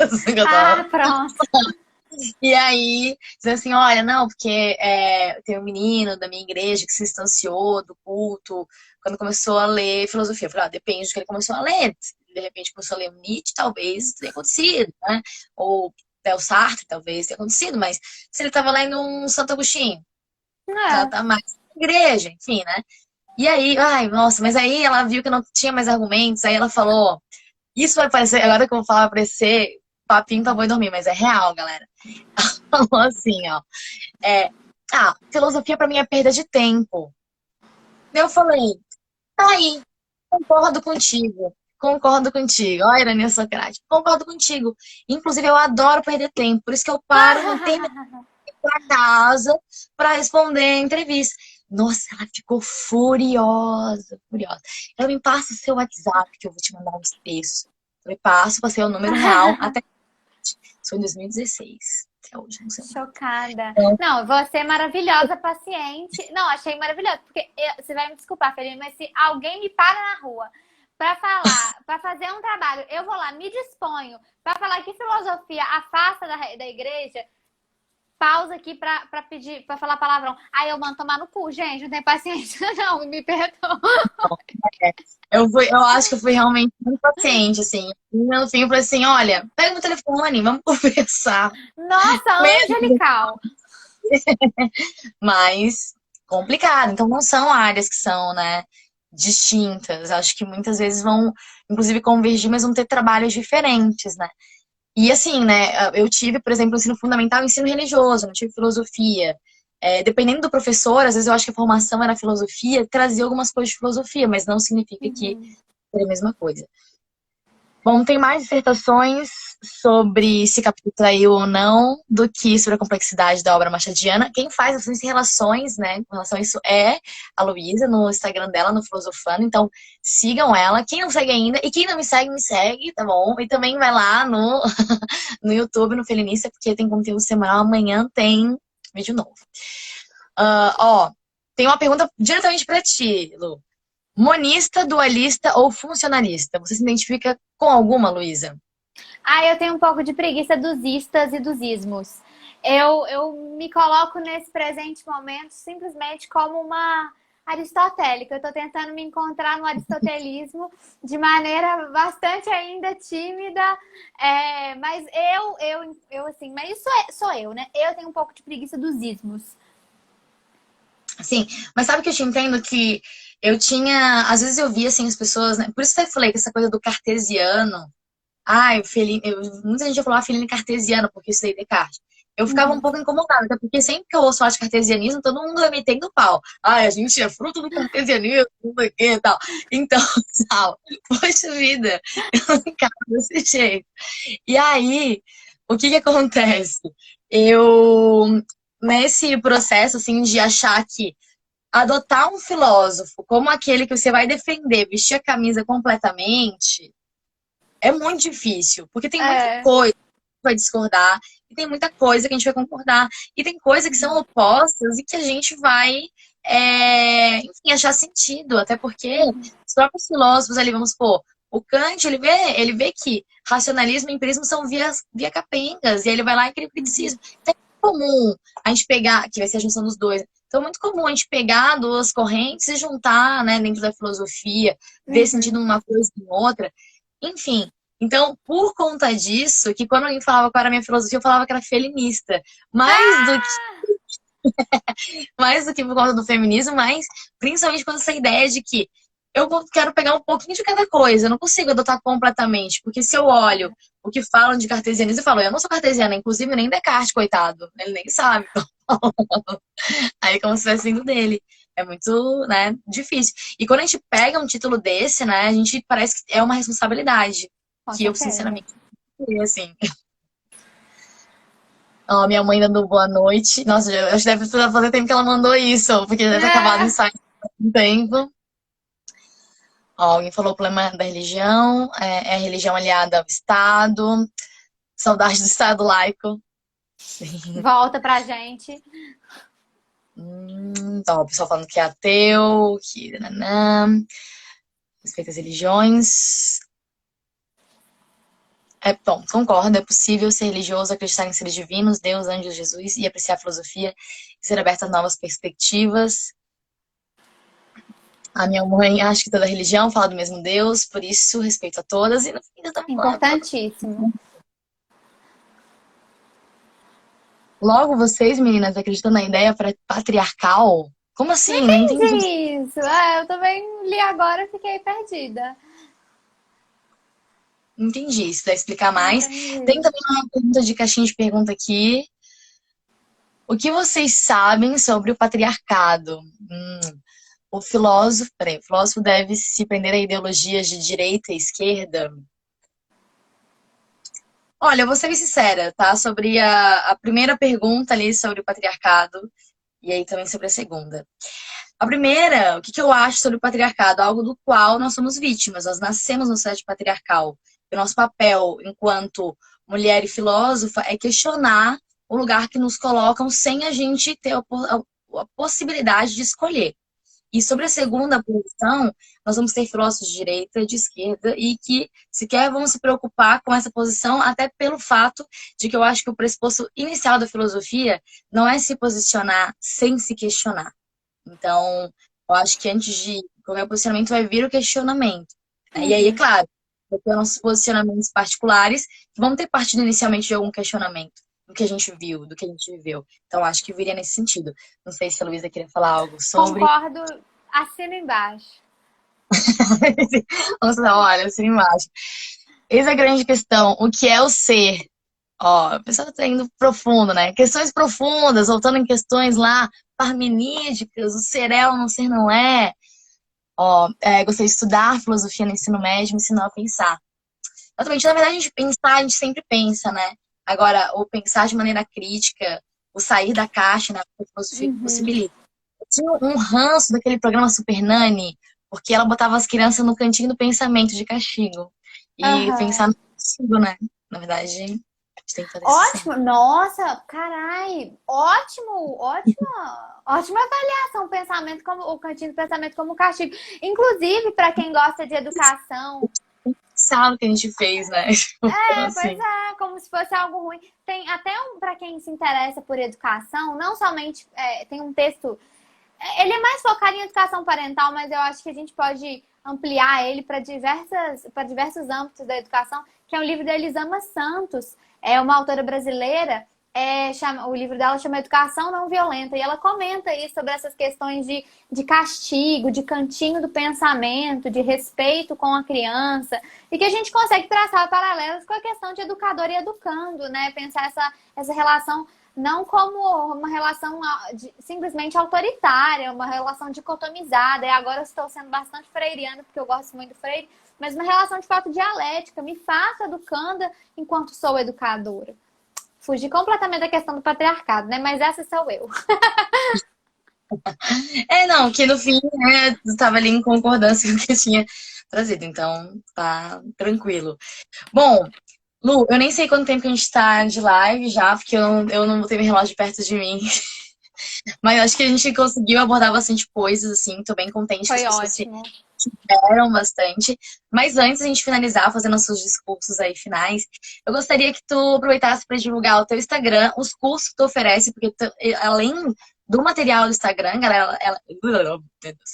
Pronto. E aí, dizendo assim, olha, não, porque tem um menino da minha igreja que se distanciou do culto quando começou a ler filosofia. Eu falei, depende do que ele começou a ler. De repente começou a ler um Nietzsche, talvez tenha acontecido, né? Ou Del Sartre, talvez tenha acontecido, mas se ele estava lendo um Santo Agostinho, já tá mais na igreja, enfim, né? E aí, ai, nossa, mas aí ela viu que não tinha mais argumentos, aí ela falou, isso vai parecer, agora que eu vou falar, vai parecer papinho pra boi dormir, mas é real, galera. Ela falou assim, ó, filosofia pra mim é perda de tempo. Eu falei, tá aí, concordo contigo. Concordo contigo. Olha a ironia socrática. Concordo contigo. Inclusive, eu adoro perder tempo. Por isso que eu paro no tempo pra casa para responder a entrevista. Nossa, ela ficou furiosa, furiosa. Ela me passa o seu WhatsApp que eu vou te mandar os textos. Eu me passo, passei o número real até. Isso foi em 2016. Até hoje, não sei. Chocada. Não, você é maravilhosa, paciente. Não, achei maravilhoso, porque você vai me desculpar, Felipe, mas se alguém me para na rua para falar, para fazer um trabalho, eu vou lá, me disponho para falar que filosofia afasta da igreja. Pausa aqui pra pedir, pra falar palavrão. Aí eu mando tomar no cu, gente, não tem paciência, não, me perdoa. Eu acho que eu fui realmente muito paciente, assim. E no fim, eu falei assim: olha, pega meu telefone, vamos conversar. Nossa, angelical. Mas complicado. Então, não são áreas que são, né, distintas. Acho que muitas vezes vão, inclusive, convergir, mas vão ter trabalhos diferentes, né? E assim, né, eu tive, por exemplo, ensino fundamental e ensino religioso, não tive filosofia. Dependendo do professor, às vezes eu acho que a formação era filosofia, trazia algumas coisas de filosofia, mas não significa que é a mesma coisa. Bom, tem mais dissertações sobre se Capitu traiu ou não do que sobre a complexidade da obra machadiana. Quem faz essas relações, né, com relação a isso é a Luísa, no Instagram dela, no Filosofando. Então, sigam ela. Quem não segue ainda, e quem não me segue, tá bom? E também vai lá no, no YouTube, no Felinista, porque tem conteúdo semanal. Amanhã tem vídeo novo. Tem uma pergunta diretamente pra ti, Lu. Monista, dualista ou funcionalista? Você se identifica com alguma, Luísa? Eu tenho um pouco de preguiça dos istas e dos ismos. Eu me coloco nesse presente momento simplesmente como aristotélica. Eu estou tentando me encontrar no aristotelismo de maneira bastante ainda tímida, mas assim, mas isso sou eu, né? Eu tenho um pouco de preguiça dos ismos. Sim, mas sabe que eu te entendo que eu tinha, às vezes eu via assim as pessoas, né? Por isso que eu falei que essa coisa do cartesiano, muita gente já falou Fellini cartesiano, porque isso aí é Descartes. Eu ficava um Uhum. pouco incomodada, até porque sempre que eu ouço falar de cartesianismo, todo mundo vai metendo pau. A gente é fruto do cartesianismo, não sei o que e tal. Então, Sal, poxa vida, eu não encaro desse jeito. E aí, o que que acontece? Eu, nesse processo, assim, de achar que adotar um filósofo como aquele que você vai defender, vestir a camisa completamente, é muito difícil, porque tem muita É. coisa que vai discordar, e tem muita coisa que a gente vai concordar, e tem coisas que são opostas e que a gente vai, enfim, achar sentido, até porque Uhum. os próprios filósofos ali, vamos supor, o Kant, ele vê que racionalismo e empirismo são via capengas, e aí ele vai lá e cria o criticismo. Então é muito comum a gente pegar, que vai ser a junção dos dois, então é muito comum a gente pegar duas correntes e juntar, né, dentro da filosofia, ver sentido Uhum. numa coisa e em outra, enfim. Então, por conta disso, que quando alguém falava qual era a minha filosofia, eu falava que era feminista. Mais do que, Ah! mais do que por conta do feminismo, mas principalmente com essa ideia de que eu quero pegar um pouquinho de cada coisa, eu não consigo adotar completamente, porque se eu olho o que falam de cartesianismo, eu falo, eu não sou cartesiana, inclusive nem Descartes, coitado, ele nem sabe. Aí como se estivesse vindo dele. É muito, né, difícil. E quando a gente pega um título desse, né, a gente parece que é uma responsabilidade, Com que eu, certeza. sinceramente, não queria, assim. Ó, minha mãe dando boa noite. Nossa, eu acho que deve fazer tempo que ela mandou isso, porque deve ter acabado em É. site há um tempo. Ó, alguém falou o problema da religião, é a religião aliada ao Estado, saudade do Estado laico. Sim. Volta pra gente. Então, o pessoal falando que é ateu, que nanã, respeita as religiões. Bom, concordo, é possível ser religioso, acreditar em seres divinos, Deus, anjos, Jesus e apreciar a filosofia e ser aberto a novas perspectivas. A minha mãe acha que toda religião fala do mesmo Deus, por isso respeito a todas e no fim estamos falando. Importantíssimo. Logo, vocês, meninas, acreditam na ideia patriarcal? Como Não assim? Não entendi. entendi isso. Eu também li agora e fiquei perdida. Não entendi. Se puder explicar Não mais. Tem entendi. também uma pergunta de caixinha de pergunta aqui. O que vocês sabem sobre o patriarcado? O filósofo deve se prender a ideologias de direita e esquerda? Olha, eu vou ser sincera, tá? Sobre a primeira pergunta ali sobre o patriarcado, e aí também sobre a segunda. A primeira, o que eu acho sobre o patriarcado? Algo do qual nós somos vítimas, nós nascemos no sociedade patriarcal. E o nosso papel enquanto mulher e filósofa é questionar o lugar que nos colocam sem a gente ter a possibilidade de escolher. E sobre a segunda posição, nós vamos ter filósofos de direita, de esquerda, e que sequer vão se preocupar com essa posição, até pelo fato de que eu acho que o pressuposto inicial da filosofia não é se posicionar sem se questionar. Então, eu acho que antes de qualquer posicionamento vai vir o questionamento, né? E aí, é Uhum. claro, vai ter nossos posicionamentos particulares que vão ter partido inicialmente de algum questionamento do que a gente viu, do que a gente viveu. Então, acho que viria nesse sentido. Não sei se a Luísa queria falar algo sobre. Concordo, assino embaixo. Nossa, olha, assim embaixo. Eis a grande questão. O que é o ser? Ó, a pessoa tá indo profundo, né? Questões profundas, voltando em questões lá parmenídicas, o ser é ou não ser não é. Ó, gostei de estudar filosofia no ensino médio, me ensinou a pensar. Exatamente, na verdade, a gente pensar, a gente sempre pensa, né? Agora, o pensar de maneira crítica, o sair da caixa, né? A filosofia Uhum. possibilita. Eu tinha um ranço daquele programa Super Nanny, porque ela botava as crianças no cantinho do pensamento de castigo. E pensar Aham. no castigo, né? Na verdade, a gente tem que fazer isso sim. Ótimo, nossa, carai, ótimo, ótima avaliação, pensamento como o cantinho do pensamento como castigo. Inclusive, para quem gosta de educação, Sabe o que a gente fez, né? Então, pois assim. é, como se fosse algo ruim. Tem até para quem se interessa por educação, não somente tem um texto Ele é mais focado em educação parental, mas eu acho que a gente pode ampliar ele para diversos âmbitos da educação, que é um livro da Elisama Santos, é uma autora brasileira. O livro dela chama Educação Não Violenta, e ela comenta aí sobre essas questões de castigo, de cantinho do pensamento, de respeito com a criança, e que a gente consegue traçar paralelos com a questão de educador e educando, né? Pensar essa relação não como uma relação simplesmente autoritária, uma relação dicotomizada. E agora eu estou sendo bastante freiriana, porque eu gosto muito do Freire, mas uma relação de fato dialética. Me faço educanda enquanto sou educadora. Fugi completamente da questão do patriarcado, né? Mas essa sou eu. Não, que no fim, né, estava ali em concordância com o que eu tinha trazido, então tá tranquilo. Bom, Lu, eu nem sei quanto tempo que a gente tá de live já, porque eu não botei meu relógio perto de mim. Mas acho que a gente conseguiu abordar bastante coisas, assim. Tô bem contente que as Foi pessoas ótimo. tiveram bastante. Mas antes de a gente finalizar, fazendo os seus discursos aí finais, eu gostaria que tu aproveitasse para divulgar o teu Instagram, os cursos que tu oferece, porque além do material do Instagram, galera,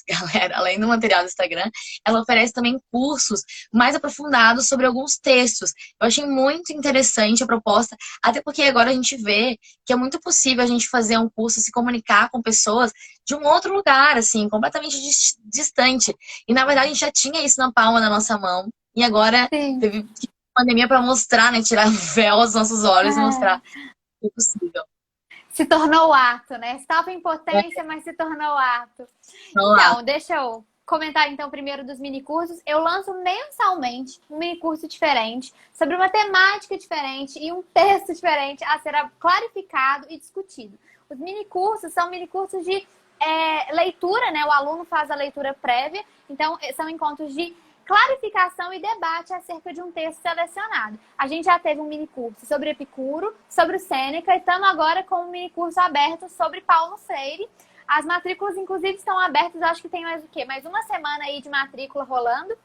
galera, além do material do Instagram, ela oferece também cursos mais aprofundados sobre alguns textos. Eu achei muito interessante a proposta, até porque agora a gente vê que é muito possível a gente fazer um curso, se comunicar com pessoas de um outro lugar, assim, completamente distante. E na verdade a gente já tinha isso na palma da nossa mão. E agora Sim. teve pandemia para mostrar, né? Tirar o véu aos nossos olhos e mostrar que é possível. Se tornou ato, né? Estava em potência, mas se tornou ato. Vamos lá. Então, deixa eu comentar então primeiro dos minicursos. Eu lanço mensalmente um minicurso diferente, sobre uma temática diferente e um texto diferente a ser clarificado e discutido. Os minicursos são minicursos de leitura, né? O aluno faz a leitura prévia, então são encontros de clarificação e debate acerca de um texto selecionado. A gente já teve um minicurso sobre Epicuro, sobre o Sêneca, e estamos agora com um minicurso aberto sobre Paulo Freire. As matrículas, inclusive, estão abertas, acho que tem mais o quê? Mais uma semana aí de matrícula rolando.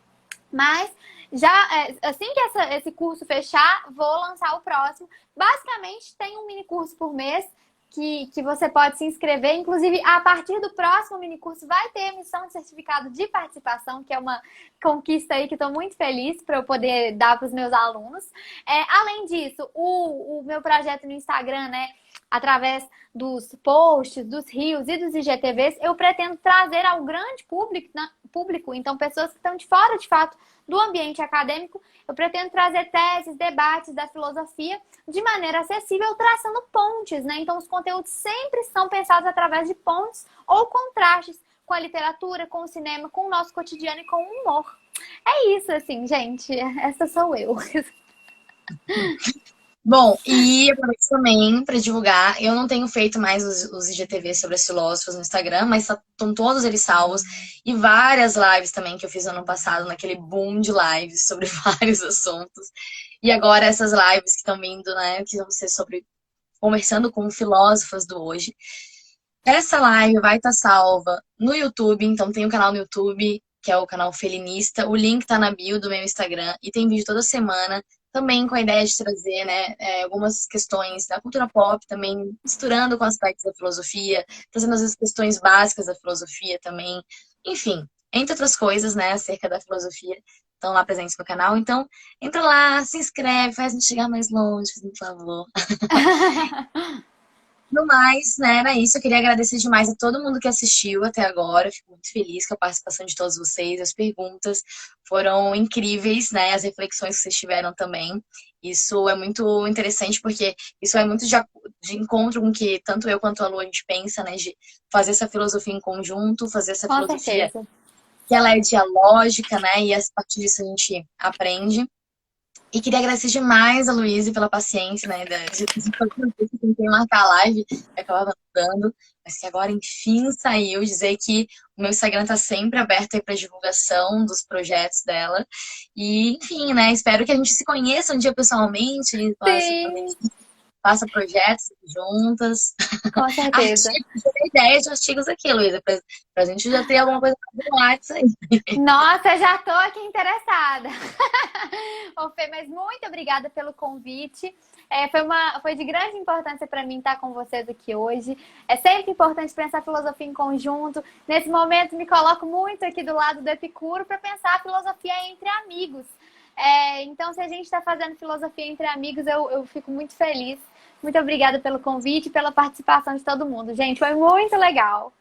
Mas já assim que esse curso fechar, vou lançar o próximo. Basicamente, tem um minicurso por mês que você pode se inscrever. Inclusive, a partir do próximo minicurso vai ter emissão de certificado de participação, que é uma conquista aí que estou muito feliz para eu poder dar para os meus alunos. Além disso, o meu projeto no Instagram, né? Através dos posts, dos reels e dos IGTVs, eu pretendo trazer ao grande público, então pessoas que estão de fora, de fato, do ambiente acadêmico, eu pretendo trazer teses, debates da filosofia de maneira acessível, traçando pontes, né? Então, os conteúdos sempre são pensados através de pontes ou contrastes com a literatura, com o cinema, com o nosso cotidiano e com o humor. É isso, assim, gente. Essa sou eu. Bom, e aproveito também para divulgar. Eu não tenho feito mais os IGTVs sobre as filósofas no Instagram, mas estão todos eles salvos. E várias lives também que eu fiz no ano passado, naquele boom de lives sobre vários assuntos. E agora essas lives que estão vindo, né, que vão ser sobre conversando com filósofas do hoje. Essa live vai estar salva no YouTube, então tem um canal no YouTube, que é o canal Felinista. O link tá na bio do meu Instagram e tem vídeo toda semana. Também com a ideia de trazer, né, algumas questões da cultura pop, também misturando com aspectos da filosofia, trazendo as questões básicas da filosofia também. Enfim, entre outras coisas, né, acerca da filosofia, estão lá presentes no canal. Então, entra lá, se inscreve, faz a gente chegar mais longe, por favor. No mais, né, era isso. Eu queria agradecer demais a todo mundo que assistiu até agora. Fico muito feliz com a participação de todos vocês. As perguntas foram incríveis, né? As reflexões que vocês tiveram também. Isso é muito interessante, porque isso é muito de encontro com que tanto eu quanto a Lu a gente pensa, né? De fazer essa filosofia em conjunto, fazer essa Com filosofia certeza. que ela é dialógica, né? E a partir disso a gente aprende. E queria agradecer demais a Luísa pela paciência, né? De tentei marcar a live, acabava dando, mas que agora, enfim, saiu. Dizer que o meu Instagram tá sempre aberto aí para divulgação dos projetos dela. E, enfim, né? Espero que a gente se conheça um dia pessoalmente, Sim, faça projetos juntas. com certeza. Artigos, eu tenho ideia de artigos aqui, Luísa, pra gente já ter alguma coisa pra falar disso aí. Nossa, já tô aqui interessada. Ô, Fê, mas muito obrigada pelo convite. Foi de grande importância para mim estar com vocês aqui hoje. É sempre importante pensar filosofia em conjunto. Nesse momento, me coloco muito aqui do lado do Epicuro para pensar a filosofia entre amigos. Então, se a gente está fazendo filosofia entre amigos, eu fico muito feliz. Muito obrigada pelo convite e pela participação de todo mundo. Gente, foi muito legal.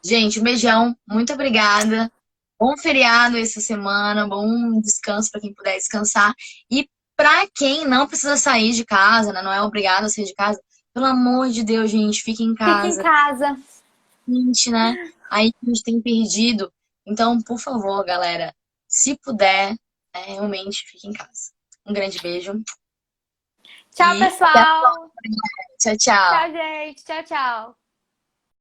Gente, um beijão. Muito obrigada. Bom feriado essa semana, bom descanso para quem puder descansar. E para quem não precisa sair de casa, né? Não é obrigado a sair de casa, pelo amor de Deus, gente, fique em Fique em casa. casa. Gente, né? Aí a gente tem perdido. Então, por favor, galera, se puder, realmente fique em casa. Um grande beijo Tchau, e até a pessoal. próxima. Tchau, tchau. Tchau, gente. Tchau, tchau.